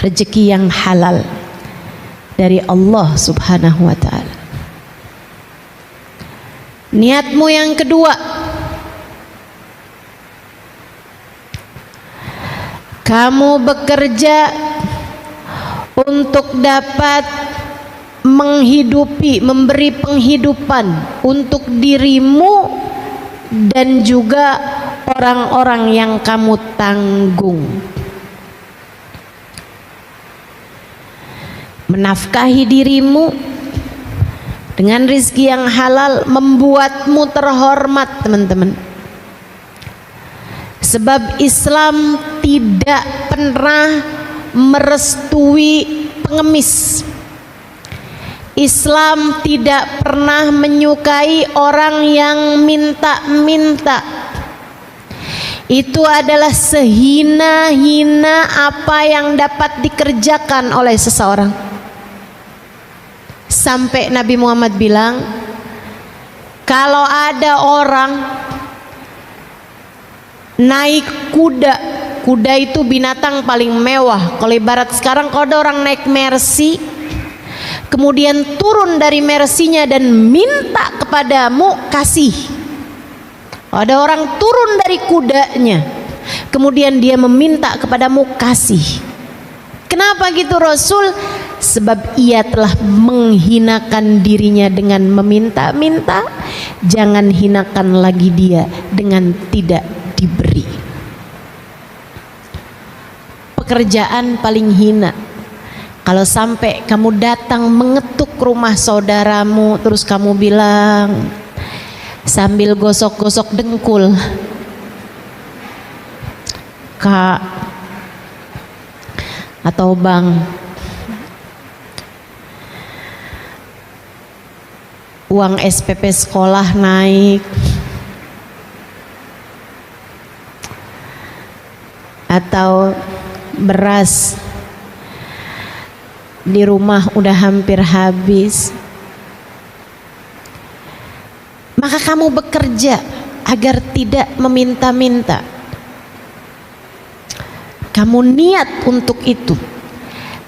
rezeki yang halal dari Allah subhanahu wa ta'ala. Niatmu yang kedua, kamu bekerja untuk dapat menghidupi, memberi penghidupan untuk dirimu dan juga orang-orang yang kamu tanggung. Menafkahi dirimu dengan rizki yang halal membuatmu terhormat, teman-teman. Sebab Islam tidak pernah merestui pengemis. Islam tidak pernah menyukai orang yang minta-minta. Itu adalah sehina-hina apa yang dapat dikerjakan oleh seseorang. Sampai Nabi Muhammad bilang, kalau ada orang naik kuda, kuda itu binatang paling mewah. Kalau ibarat sekarang, kalau ada orang naik Mercy, kemudian turun dari Mercy-nya dan minta kepadamu, kasih. Ada orang turun dari kudanya, kemudian dia meminta kepadamu, kasih. Kenapa gitu Rasul? Sebab ia telah menghinakan dirinya dengan meminta-minta. Jangan hinakan lagi dia dengan tidak diberi. Pekerjaan paling hina, kalau sampai kamu datang mengetuk rumah saudaramu, terus kamu bilang sambil gosok-gosok dengkul, Kak atau Bang, uang SPP sekolah naik, atau beras di rumah udah hampir habis, maka kamu bekerja agar tidak meminta-minta. Kamu niat untuk itu,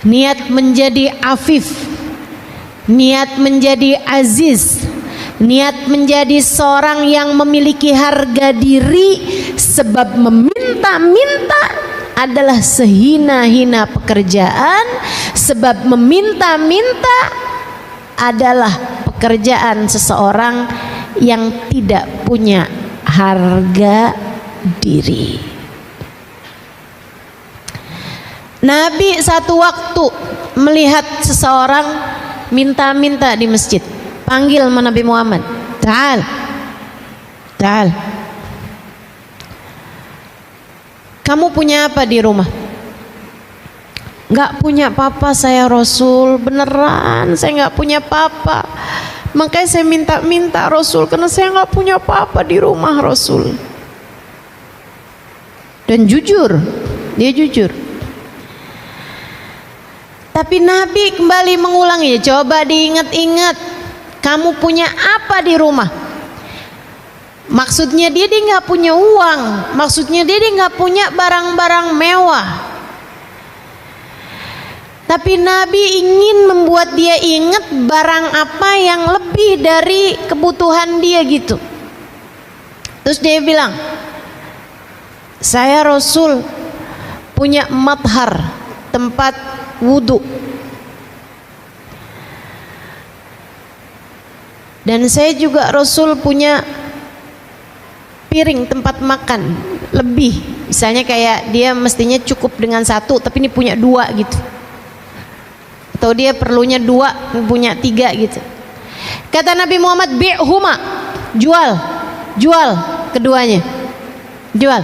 niat menjadi afif, niat menjadi aziz, niat menjadi seorang yang memiliki harga diri. Sebab meminta-minta adalah sehina-hina pekerjaan. Sebab meminta-minta adalah pekerjaan seseorang yang tidak punya harga diri. Nabi satu waktu melihat seseorang minta-minta di masjid. Panggil Nabi Muhammad, "Ta'al, ta'al. Kamu punya apa di rumah?" "Gak punya apa-apa saya Rasul." "Beneran saya gak punya apa-apa. Makanya saya minta-minta Rasul, karena saya gak punya apa-apa di rumah Rasul." Dan jujur, dia jujur. Tapi Nabi kembali mengulangi, "Coba diingat-ingat, kamu punya apa di rumah?" Maksudnya dia nggak punya uang, maksudnya dia nggak punya barang-barang mewah. Tapi Nabi ingin membuat dia ingat barang apa yang lebih dari kebutuhan dia gitu. Terus dia bilang, "Saya Rasul punya madhar, tempat wudhu. Dan saya juga Rasul punya piring tempat makan lebih." Misalnya kayak dia mestinya cukup dengan satu, tapi ini punya dua gitu. Atau dia perlunya dua, punya tiga gitu. Kata Nabi Muhammad, "Bi'huma." Jual, jual keduanya, jual.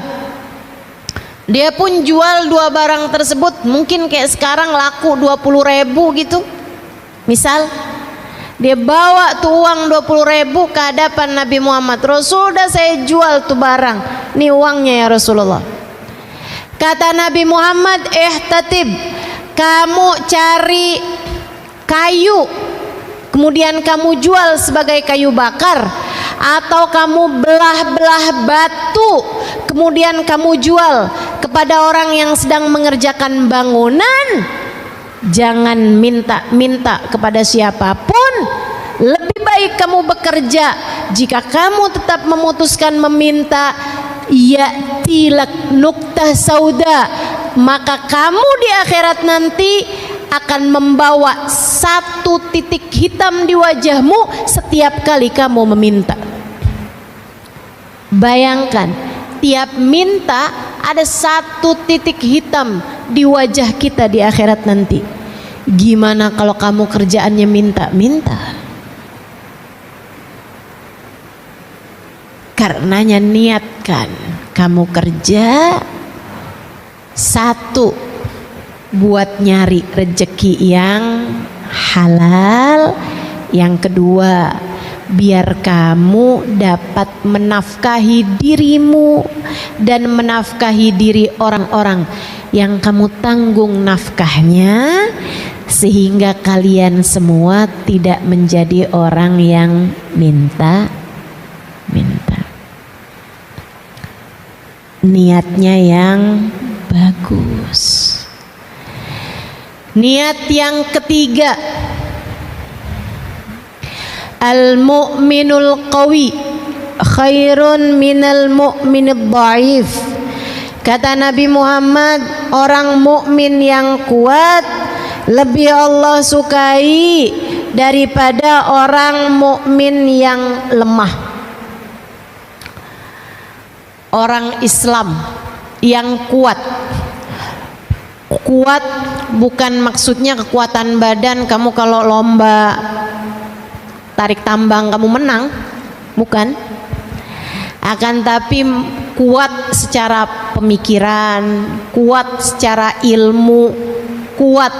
Dia pun jual dua barang tersebut. Mungkin kayak sekarang laku 20.000 gitu. Misal dia bawa tuh uang 20.000 ke hadapan Nabi Muhammad. "Rasul, udah saya jual tuh barang, ini uangnya ya Rasulullah." Kata Nabi Muhammad, "Ihtatib, kamu cari kayu, kemudian kamu jual sebagai kayu bakar, atau kamu belah-belah batu, kemudian kamu jual kepada orang yang sedang mengerjakan bangunan. Jangan minta-minta kepada siapapun. Lebih baik kamu bekerja. Jika kamu tetap memutuskan meminta, ya'tilak nuktah sauda, maka kamu di akhirat nanti akan membawa satu titik hitam di wajahmu setiap kali kamu meminta." Bayangkan, tiap minta ada satu titik hitam di wajah kita di akhirat nanti. Gimana kalau kamu kerjaannya minta-minta? Karenanya niatkan kamu kerja, satu, buat nyari rezeki yang halal. Yang kedua, biar kamu dapat menafkahi dirimu dan menafkahi diri orang-orang yang kamu tanggung nafkahnya, sehingga kalian semua tidak menjadi orang yang minta-minta. Niatnya yang bagus. Niat yang ketiga, al-mu'minul qawi khairun minal mu'minid dhaif. Kata Nabi Muhammad, orang mukmin yang kuat lebih Allah sukai daripada orang mukmin yang lemah. Orang Islam yang kuat, kuat bukan maksudnya kekuatan badan. Kamu kalau lomba tarik tambang kamu menang, bukan. Akan tapi kuat secara pemikiran, kuat secara ilmu, kuat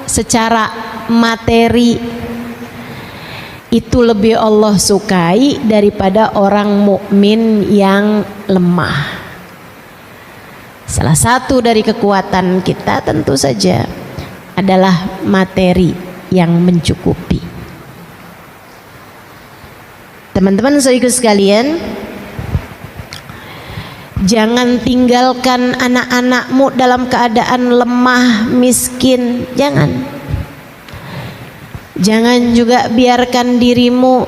secara materi. Itu lebih Allah sukai daripada orang mukmin yang lemah. Salah satu dari kekuatan kita tentu saja adalah materi yang mencukupi. Teman-teman saudaraku sekalian, jangan tinggalkan anak-anakmu dalam keadaan lemah, miskin. Jangan juga biarkan dirimu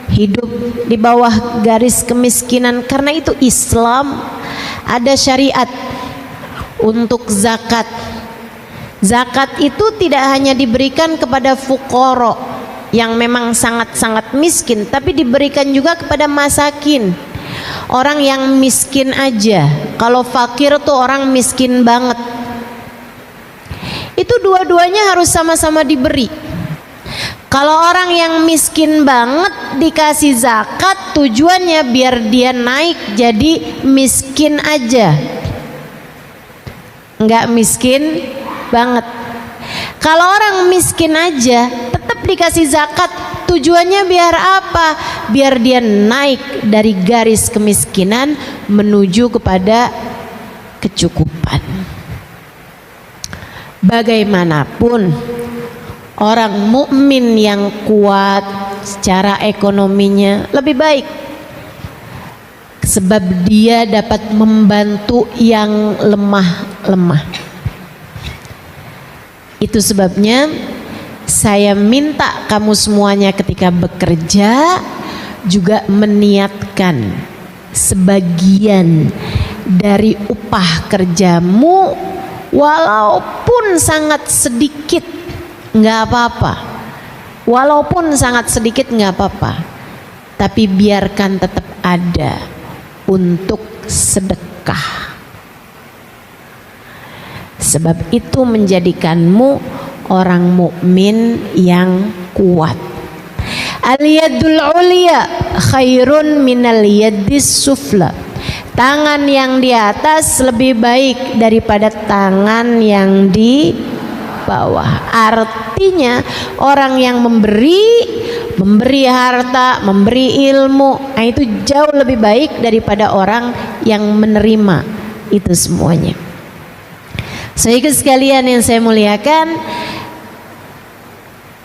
hidup di bawah garis kemiskinan, karena itu Islam ada syariat untuk zakat. Zakat itu tidak hanya diberikan kepada fuqara yang memang sangat-sangat miskin, tapi diberikan juga kepada masakin, orang yang miskin aja. Kalau fakir tuh orang miskin banget. Itu dua-duanya harus sama-sama diberi. Kalau orang yang miskin banget dikasih zakat, tujuannya biar dia naik jadi miskin aja, nggak miskin banget. Kalau orang miskin aja tetap dikasih zakat, tujuannya biar apa? Biar dia naik dari garis kemiskinan menuju kepada kecukupan. Bagaimanapun, orang mukmin yang kuat secara ekonominya lebih baik, sebab dia dapat membantu yang lemah. Itu sebabnya saya minta kamu semuanya ketika bekerja juga meniatkan sebagian dari upah kerjamu, walaupun sangat sedikit nggak apa-apa, walaupun sangat sedikit nggak apa-apa, tapi biarkan tetap ada untuk sedekah. Sebab itu menjadikanmu orang mukmin yang kuat. Al-yadul ulya khairun minal yadis sufla. Tangan yang di atas lebih baik daripada tangan yang di bawah. Artinya orang yang memberi harta, memberi ilmu, nah itu jauh lebih baik daripada orang yang menerima itu semuanya. Saudara sekalian yang saya muliakan,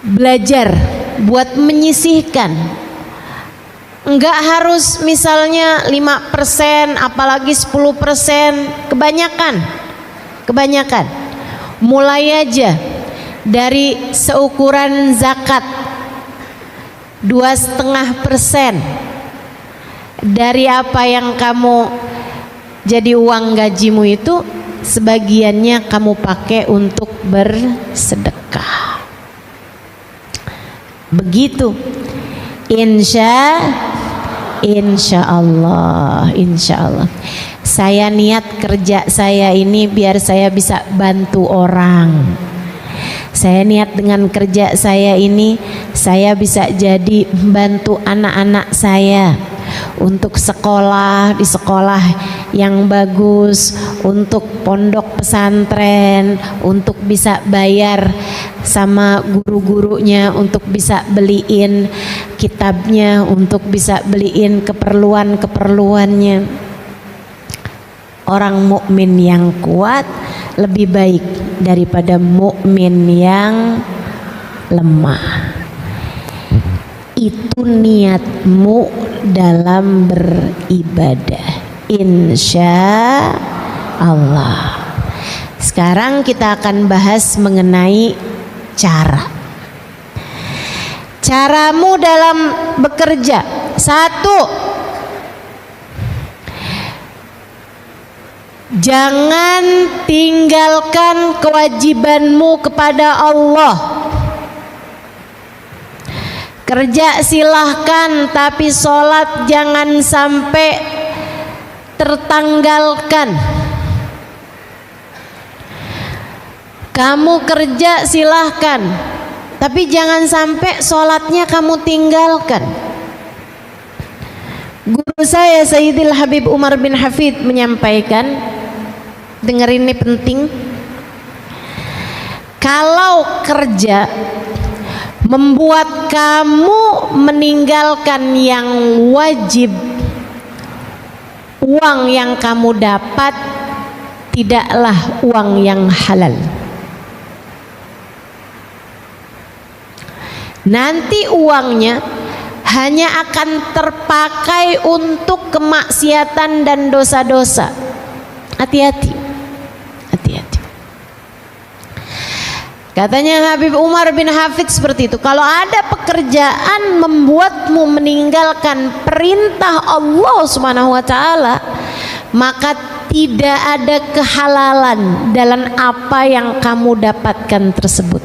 belajar buat menyisihkan. Enggak harus misalnya 5%, apalagi 10%, kebanyakan. Mulai aja dari seukuran zakat 2,5% dari apa yang kamu jadi uang gajimu itu, sebagiannya kamu pakai untuk bersedekah. Begitu. Insya Allah. Saya niat kerja saya ini biar saya bisa bantu orang. Saya niat dengan kerja saya ini saya bisa jadi bantu anak-anak saya untuk sekolah di sekolah yang bagus, untuk pondok pesantren, untuk bisa bayar sama guru-gurunya, untuk bisa beliin kitabnya, untuk bisa beliin keperluan-keperluannya. Orang mukmin yang kuat lebih baik daripada mukmin yang lemah. Itu niatmu dalam beribadah, insya Allah. Sekarang kita akan bahas mengenai caramu dalam bekerja. 1, jangan tinggalkan kewajibanmu kepada Allah. Kerja silahkan, tapi sholat jangan sampai tertanggalkan. Kamu kerja silahkan, tapi jangan sampai sholatnya kamu tinggalkan. Guru saya Sayyidil Habib Umar bin Hafid menyampaikan, dengerin ini penting. Kalau kerja membuat kamu meninggalkan yang wajib, uang yang kamu dapat tidaklah uang yang halal. Nanti uangnya hanya akan terpakai untuk kemaksiatan dan dosa-dosa. Hati-hati. Katanya Habib Umar bin Hafid seperti itu. Kalau ada pekerjaan membuatmu meninggalkan perintah Allah Subhanahu wa taala, maka tidak ada kehalalan dalam apa yang kamu dapatkan tersebut.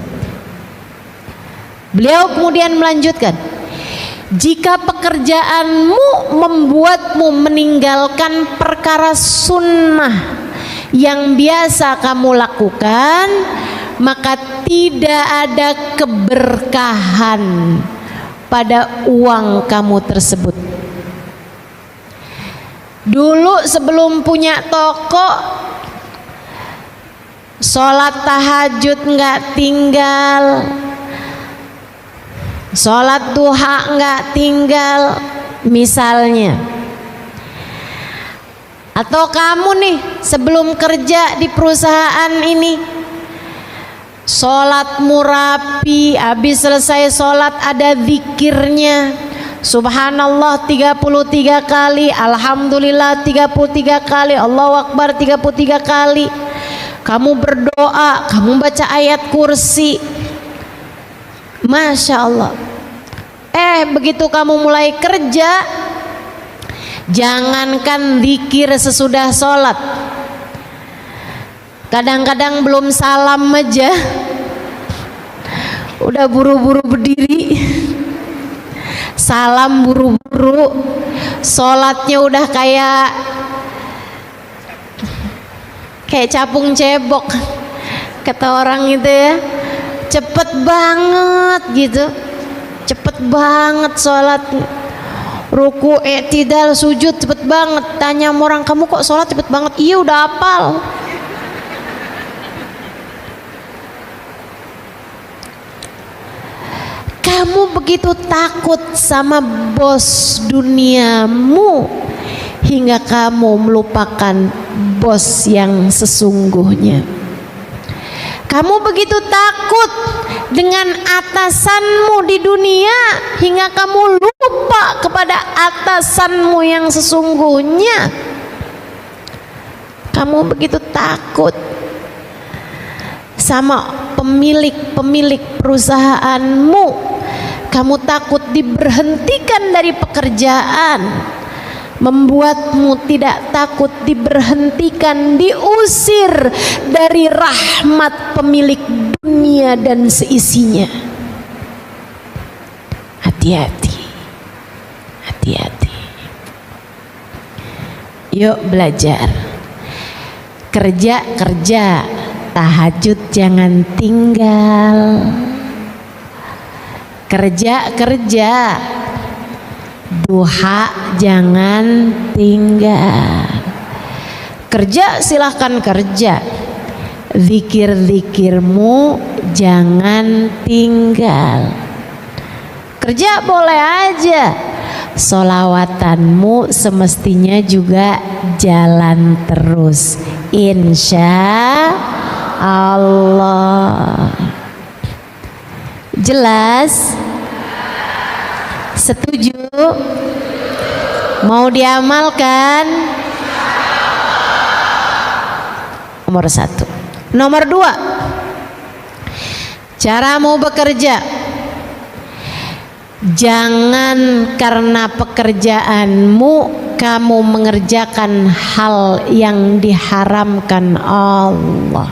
Beliau kemudian melanjutkan, Jika pekerjaanmu membuatmu meninggalkan perkara sunnah yang biasa kamu lakukan, maka tidak ada keberkahan pada uang kamu tersebut. Dulu sebelum punya toko, sholat tahajud nggak tinggal, sholat duha nggak tinggal misalnya. Atau kamu nih sebelum kerja di perusahaan ini, sholatmu rapi, habis selesai sholat ada zikirnya, subhanallah 33 kali, alhamdulillah 33 kali, Allahu Akbar 33 kali. Kamu berdoa, kamu baca ayat kursi, Masya Allah. Begitu kamu mulai kerja, jangankan zikir sesudah sholat, kadang-kadang belum salam aja udah buru-buru berdiri, salam buru-buru, sholatnya udah kayak capung cebok kata orang itu ya, cepet banget gitu, cepet banget sholat, ruku, i'tidal, sujud cepet banget. Tanya sama orang, kamu kok sholat cepet banget? Iya udah hafal. Kamu begitu takut sama bos duniamu hingga kamu melupakan bos yang sesungguhnya. Kamu begitu takut dengan atasanmu di dunia hingga kamu lupa kepada atasanmu yang sesungguhnya. Kamu begitu takut sama pemilik perusahaanmu. Kamu takut diberhentikan dari pekerjaan, membuatmu tidak takut diberhentikan, diusir dari rahmat pemilik dunia dan seisinya. Hati-hati, hati-hati. Yuk belajar, kerja, tahajud jangan tinggal. Kerja, duha jangan tinggal. Kerja silahkan kerja, zikir-zikirmu jangan tinggal. Kerja boleh aja, sholawatanmu semestinya juga jalan terus, insya Allah. Jelas? Setuju? Mau diamalkan? Nomor 1. Nomor 2, caramu bekerja, jangan karena pekerjaanmu kamu mengerjakan hal yang diharamkan Allah.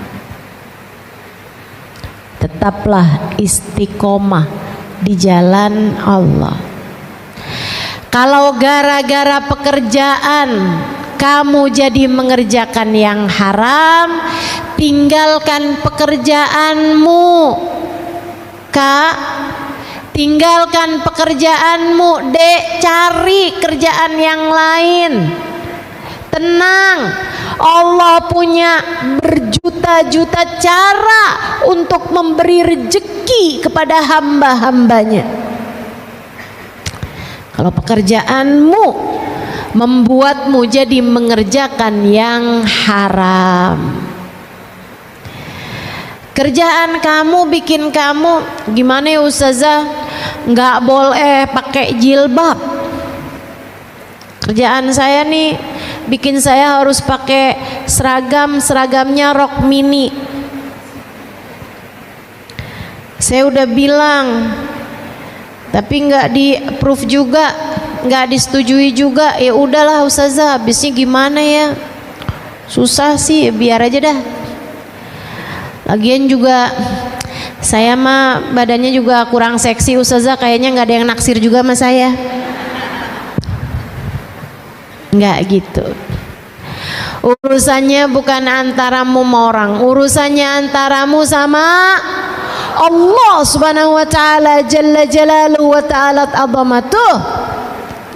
Tetaplah istiqomah di jalan Allah. Kalau gara-gara pekerjaan kamu jadi mengerjakan yang haram, tinggalkan pekerjaanmu, Kak. Tinggalkan pekerjaanmu, Dek, cari kerjaan yang lain. Tenang, Allah punya berjuta-juta cara untuk memberi rezeki kepada hamba-hambanya. Kalau pekerjaanmu membuatmu jadi mengerjakan yang haram, kerjaan kamu bikin kamu gimana ya Ustazah, nggak boleh pakai jilbab. Kerjaan saya nih bikin saya harus pakai seragamnya rok mini. Saya udah bilang, tapi nggak di approve juga, nggak disetujui juga. Ya udahlah Ustazah, habisnya gimana ya? Susah sih, biar aja dah. Lagian juga Saya mah badannya juga kurang seksi Ustazah, kayaknya nggak ada yang naksir juga sama saya. Nggak gitu. Urusannya bukan antaramu sama orang, urusannya antaramu sama Allah subhanahu wa ta'ala jalla jalaluhu wa ta'ala azamatuh.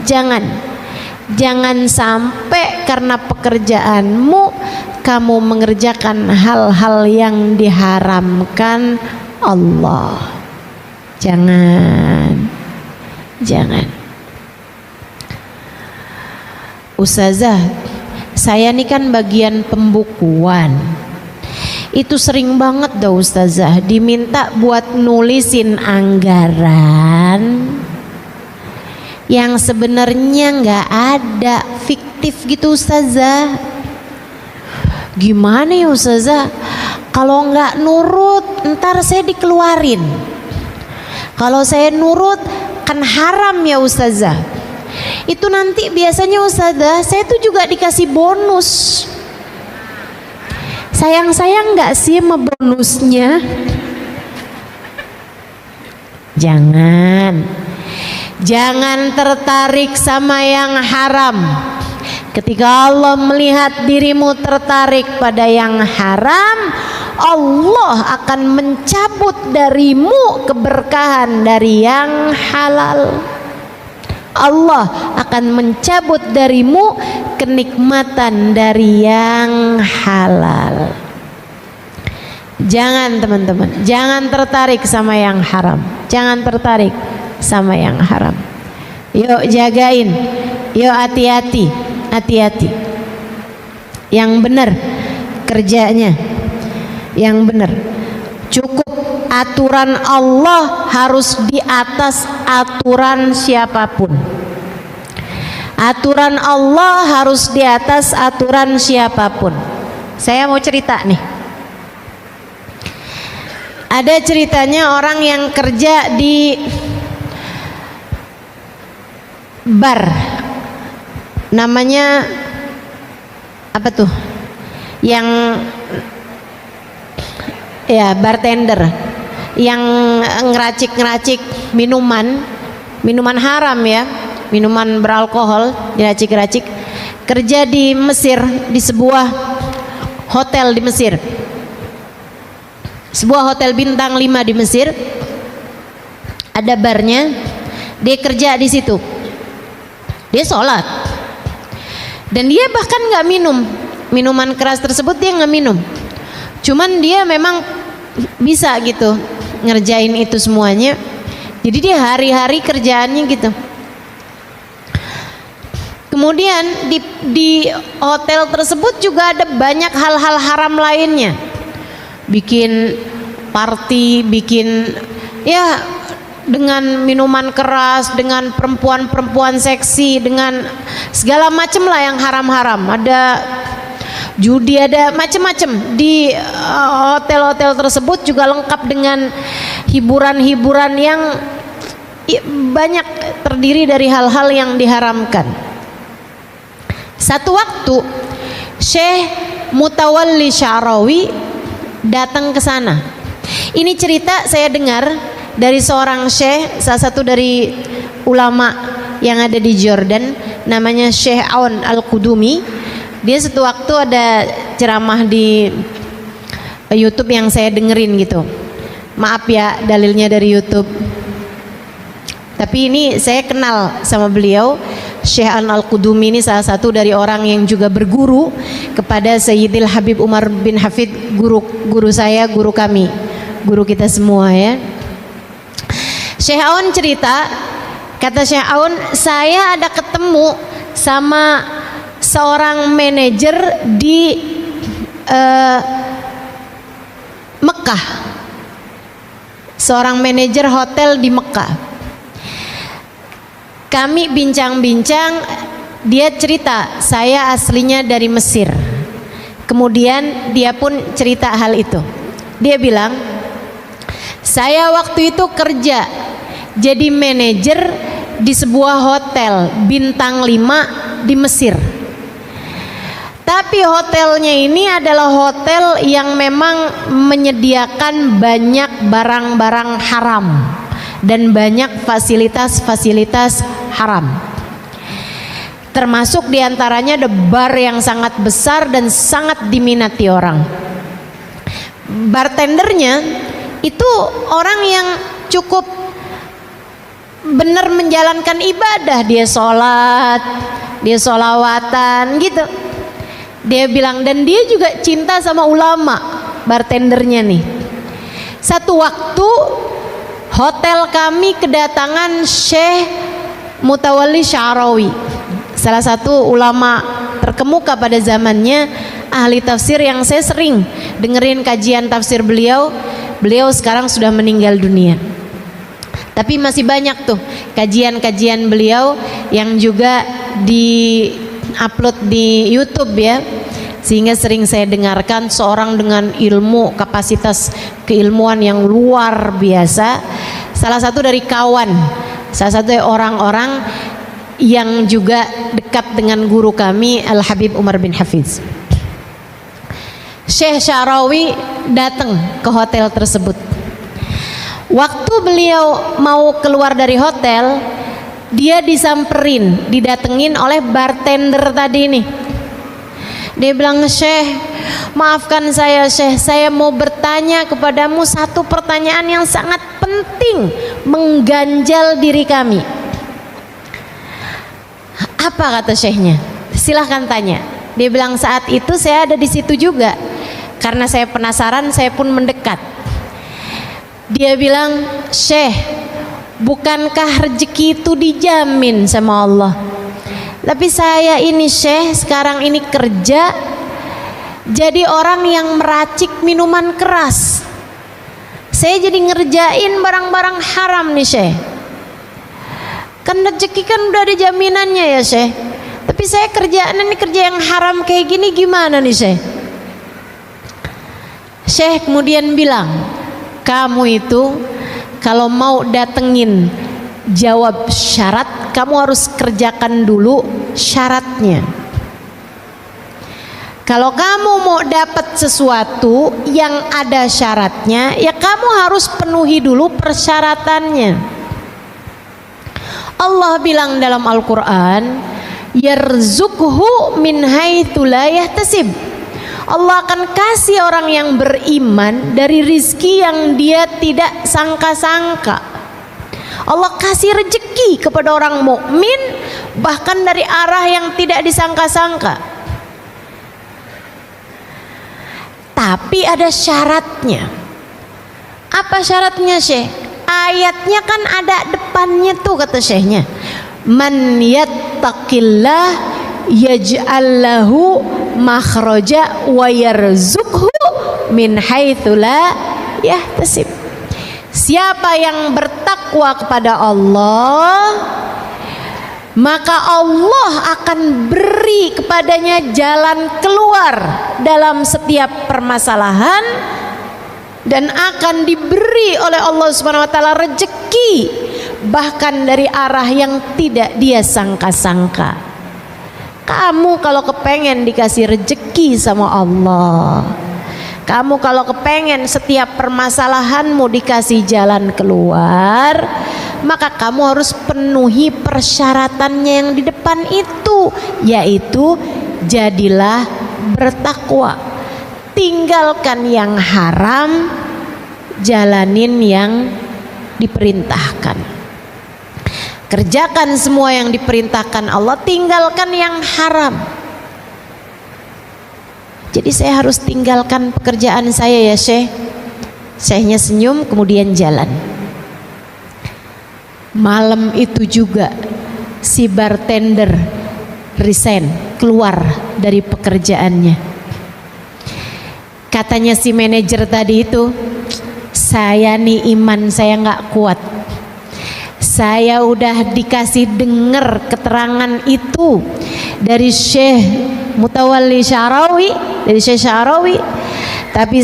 Jangan sampai karena pekerjaanmu kamu mengerjakan hal-hal yang diharamkan Allah. Jangan. Ustazah, saya nih kan bagian pembukuan. Itu sering banget dah Ustazah diminta buat nulisin anggaran yang sebenarnya nggak ada, fiktif gitu Ustazah. Gimana ya Ustazah? Kalau nggak nurut ntar saya dikeluarin. Kalau saya nurut kan haram ya Ustazah. Itu nanti biasanya Ustazah saya tuh juga dikasih bonus. Sayang nggak sih sama bonusnya? Jangan tertarik sama yang haram. Ketika Allah melihat dirimu tertarik pada yang haram, Allah akan mencabut darimu keberkahan dari yang halal. Allah akan mencabut darimu kenikmatan dari yang halal. Jangan teman-teman, jangan tertarik sama yang haram. Jangan tertarik sama yang haram. Yuk jagain, yuk hati-hati. Yang benar kerjanya, yang benar. Cukup aturan Allah harus di atas aturan siapapun. Aturan Allah harus di atas aturan siapapun. Saya mau cerita nih. Ada ceritanya orang yang kerja di bar, namanya apa tuh? Yang ya bartender, yang ngeracik minuman haram ya, minuman beralkohol diracik-racik. Kerja di Mesir, di sebuah hotel di Mesir, sebuah hotel bintang 5 di Mesir. Ada barnya, dia kerja di situ. Dia sholat dan dia bahkan nggak minum minuman keras tersebut, dia nggak minum. Cuman dia memang bisa gitu ngerjain itu semuanya. Jadi dia hari-hari kerjaannya gitu. Kemudian di hotel tersebut juga ada banyak hal-hal haram lainnya. Bikin party, bikin ya dengan minuman keras, dengan perempuan-perempuan seksi, dengan segala macam lah yang haram-haram. Ada judi, ada macam-macam. Di hotel-hotel tersebut juga lengkap dengan hiburan-hiburan yang banyak terdiri dari hal-hal yang diharamkan. Satu waktu Syekh Mutawalli Sya'rawi datang ke sana. Ini cerita saya dengar dari seorang syekh, salah satu dari ulama yang ada di Jordan, namanya Syekh Aun Al-Qudumi. Dia satu waktu ada ceramah di YouTube yang saya dengerin gitu. Maaf ya dalilnya dari YouTube. Tapi ini saya kenal sama beliau. Syekh Aun Al-Qudumi ini salah satu dari orang yang juga berguru kepada Sayyidil Habib Umar bin Hafid, guru saya, guru kami, guru kita semua ya. Syekh Aun cerita, kata Syekh Aun, saya ada ketemu sama seorang manajer di Mekah, seorang manajer hotel di Mekah. Kami bincang-bincang, dia cerita saya aslinya dari Mesir. Kemudian dia pun cerita hal itu. Dia bilang, saya waktu itu kerja jadi manajer di sebuah hotel bintang 5 di Mesir. Tapi hotelnya ini adalah hotel yang memang menyediakan banyak barang-barang haram dan banyak fasilitas-fasilitas haram. Termasuk diantaranya ada bar yang sangat besar dan sangat diminati orang. Bartendernya itu orang yang cukup benar menjalankan ibadah. Dia sholat, dia sholawatan gitu. Dia bilang, dan dia juga cinta sama ulama, bartendernya nih. Satu waktu hotel kami kedatangan Syekh Mutawalli Sya'rawi, salah satu ulama terkemuka pada zamannya, ahli tafsir yang saya sering dengerin kajian tafsir beliau. Beliau sekarang sudah meninggal dunia, tapi masih banyak tuh kajian-kajian beliau yang juga di-upload di YouTube ya, sehingga sering saya dengarkan. Seorang dengan ilmu, kapasitas keilmuan yang luar biasa, salah satu dari kawan, salah satu dari orang-orang yang juga dekat dengan guru kami Al-Habib Umar bin Hafiz. Syekh Sya'rawi datang ke hotel tersebut. Waktu beliau mau keluar dari hotel, dia disamperin, didatengin oleh bartender tadi nih. Dia bilang, Syekh, maafkan saya Syekh, saya mau bertanya kepadamu satu pertanyaan yang sangat penting, mengganjal diri kami. Apa kata Syekhnya? Silahkan tanya. Dia bilang, saat itu saya ada di situ juga. Karena saya penasaran, saya pun mendekat. Dia bilang, Syekh, bukankah rezeki itu dijamin sama Allah? Tapi saya ini Syekh, sekarang ini kerja jadi orang yang meracik minuman keras. Saya jadi ngerjain barang-barang haram nih Syekh. Kan rezeki kan udah ada jaminannya ya Syekh. Tapi saya kerjaan ini kerja yang haram kayak gini, gimana nih Syekh? Syekh kemudian bilang, kamu itu kalau mau datengin jawab syarat, kamu harus kerjakan dulu syaratnya. Kalau kamu mau dapat sesuatu yang ada syaratnya, ya kamu harus penuhi dulu persyaratannya. Allah bilang dalam Al-Quran, yarzuqhu min haitsu la yahtasib. Allah akan kasih orang yang beriman dari rizki yang dia tidak sangka-sangka. Allah kasih rezeki kepada orang mukmin bahkan dari arah yang tidak disangka-sangka. Tapi ada syaratnya. Apa syaratnya Syekh? Ayatnya kan ada depannya tuh, kata Syekhnya, man yattaqillah yaj'al lahu makhraja wa yarzuqhu min haitsu la yahtasib. Siapa yang bertakwa kepada Allah, maka Allah akan beri kepadanya jalan keluar dalam setiap permasalahan, dan akan diberi oleh Allah Subhanahu wa taala rezeki bahkan dari arah yang tidak dia sangka-sangka. Kamu kalau kepengen dikasih rezeki sama Allah, kamu kalau kepengen setiap permasalahanmu dikasih jalan keluar, maka kamu harus penuhi persyaratannya yang di depan itu, yaitu jadilah bertakwa, tinggalkan yang haram, jalanin yang diperintahkan. Kerjakan semua yang diperintahkan Allah, tinggalkan yang haram. Jadi saya harus tinggalkan pekerjaan saya ya Syekh. Syekhnya senyum kemudian jalan. Malam itu juga si bartender resign, keluar dari pekerjaannya. Katanya si manajer tadi itu, saya nih iman saya nggak kuat. Saya udah dikasih dengar keterangan itu dari Syekh Mutawalli Sya'rawi, dari Syekh Sya'rawi, tapi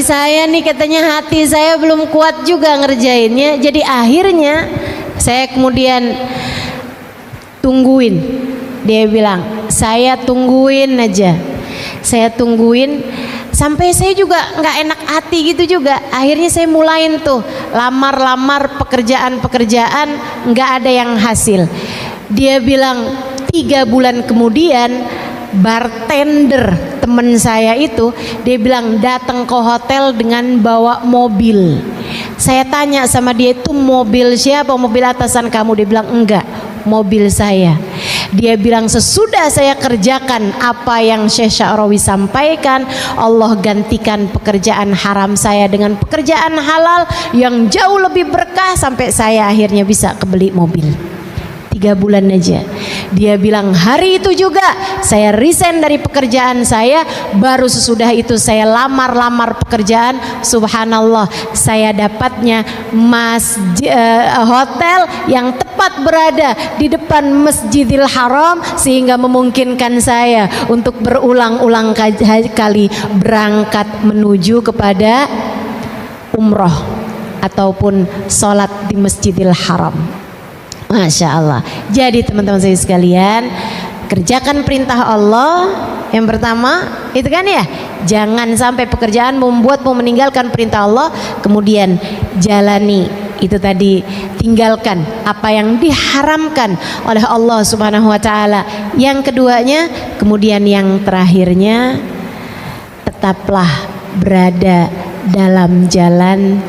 saya nih katanya hati saya belum kuat juga ngerjainnya. Jadi akhirnya saya kemudian tungguin. Dia bilang, saya tungguin aja. Saya tungguin sampai saya juga nggak enak hati gitu juga. Akhirnya saya mulain tuh lamar-lamar pekerjaan-pekerjaan, nggak ada yang hasil. Dia bilang 3 bulan kemudian bartender temen saya itu, dia bilang datang ke hotel dengan bawa mobil. Saya tanya sama dia, itu mobil siapa, mobil atasan kamu? Dia bilang enggak, mobil saya. Dia bilang sesudah saya kerjakan apa yang Syekh Sya'rawi sampaikan, Allah gantikan pekerjaan haram saya dengan pekerjaan halal yang jauh lebih berkah, sampai saya akhirnya bisa kebeli mobil. 3 bulan aja. Dia bilang hari itu juga saya resign dari pekerjaan saya. Baru sesudah itu saya lamar-lamar pekerjaan. Subhanallah, saya dapatnya hotel yang tepat berada di depan Masjidil Haram, sehingga memungkinkan saya untuk berulang-ulang kali berangkat menuju kepada umroh ataupun sholat di Masjidil Haram. Masya Allah. Jadi teman-teman saya sekalian, kerjakan perintah Allah. Yang pertama itu kan ya, jangan sampai pekerjaan membuatmu meninggalkan perintah Allah. Kemudian jalani itu tadi, tinggalkan apa yang diharamkan oleh Allah Subhanahu wa taala. Yang keduanya, kemudian yang terakhirnya, tetaplah berada dalam jalan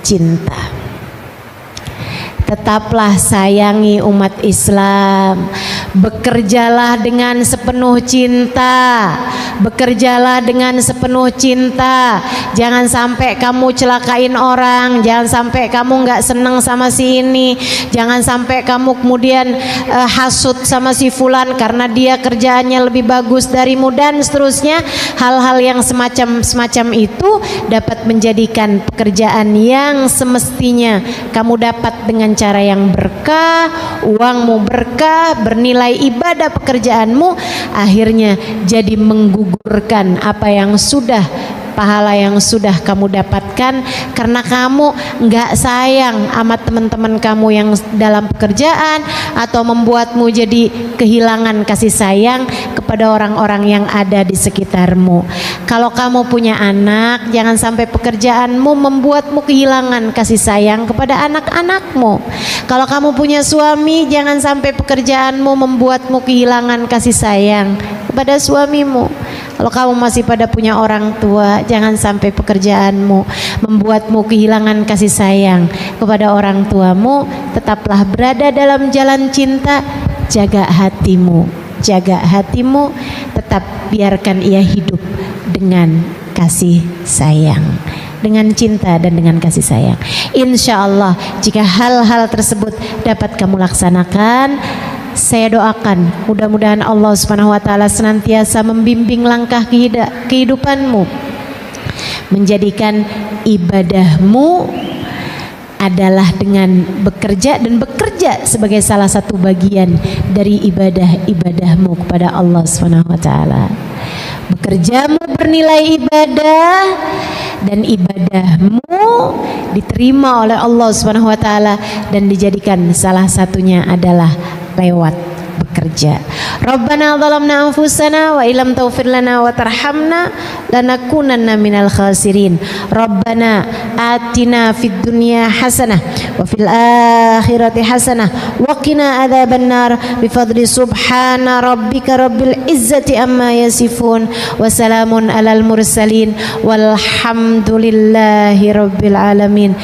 cinta. Tetaplah sayangi umat Islam. Bekerjalah dengan sepenuh cinta. Bekerjalah dengan sepenuh cinta. Jangan sampai kamu celakain orang. Jangan sampai kamu nggak senang sama si ini. Jangan sampai kamu kemudian hasut sama si fulan karena dia kerjaannya lebih bagus darimu, dan seterusnya. Hal-hal yang semacam itu dapat menjadikan pekerjaan yang semestinya kamu dapat dengan cara yang berkah, uangmu berkah, bernilai ibadah pekerjaanmu, akhirnya jadi menggugurkan apa yang sudah, pahala yang sudah kamu dapatkan karena kamu nggak sayang sama teman-teman kamu yang dalam pekerjaan, atau membuatmu jadi kehilangan kasih sayang kepada orang-orang yang ada di sekitarmu. Kalau kamu punya anak, jangan sampai pekerjaanmu membuatmu kehilangan kasih sayang kepada anak-anakmu. Kalau kamu punya suami, jangan sampai pekerjaanmu membuatmu kehilangan kasih sayang kepada suamimu. Kalau kamu masih pada punya orang tua, jangan sampai pekerjaanmu membuatmu kehilangan kasih sayang kepada orang tuamu. Tetaplah berada dalam jalan cinta. Jaga hatimu, jaga hatimu, tetap biarkan ia hidup dengan kasih sayang, dengan cinta dan dengan kasih sayang. Insya Allah jika hal-hal tersebut dapat kamu laksanakan, saya doakan mudah-mudahan Allah Subhanahu wa taala senantiasa membimbing langkah kehidupanmu, menjadikan ibadahmu adalah dengan bekerja, dan bekerja sebagai salah satu bagian dari ibadahmu kepada Allah Subhanahu wa taala. Bekerjamu bernilai ibadah, dan ibadahmu diterima oleh Allah Subhanahu wa taala, dan dijadikan salah satunya adalah lewat bekerja. Rabbana zalamna anfusana wa illam taghfir lana wa tarhamna lanakunanna minal khasirin. Rabbana atina fid dunya hasanah wa fil akhirati hasanah wa qina adzabannar bi fadli subhana rabbika rabbil izzati amma yasifun wa salamun alal mursalin walhamdulillahi rabbil alamin.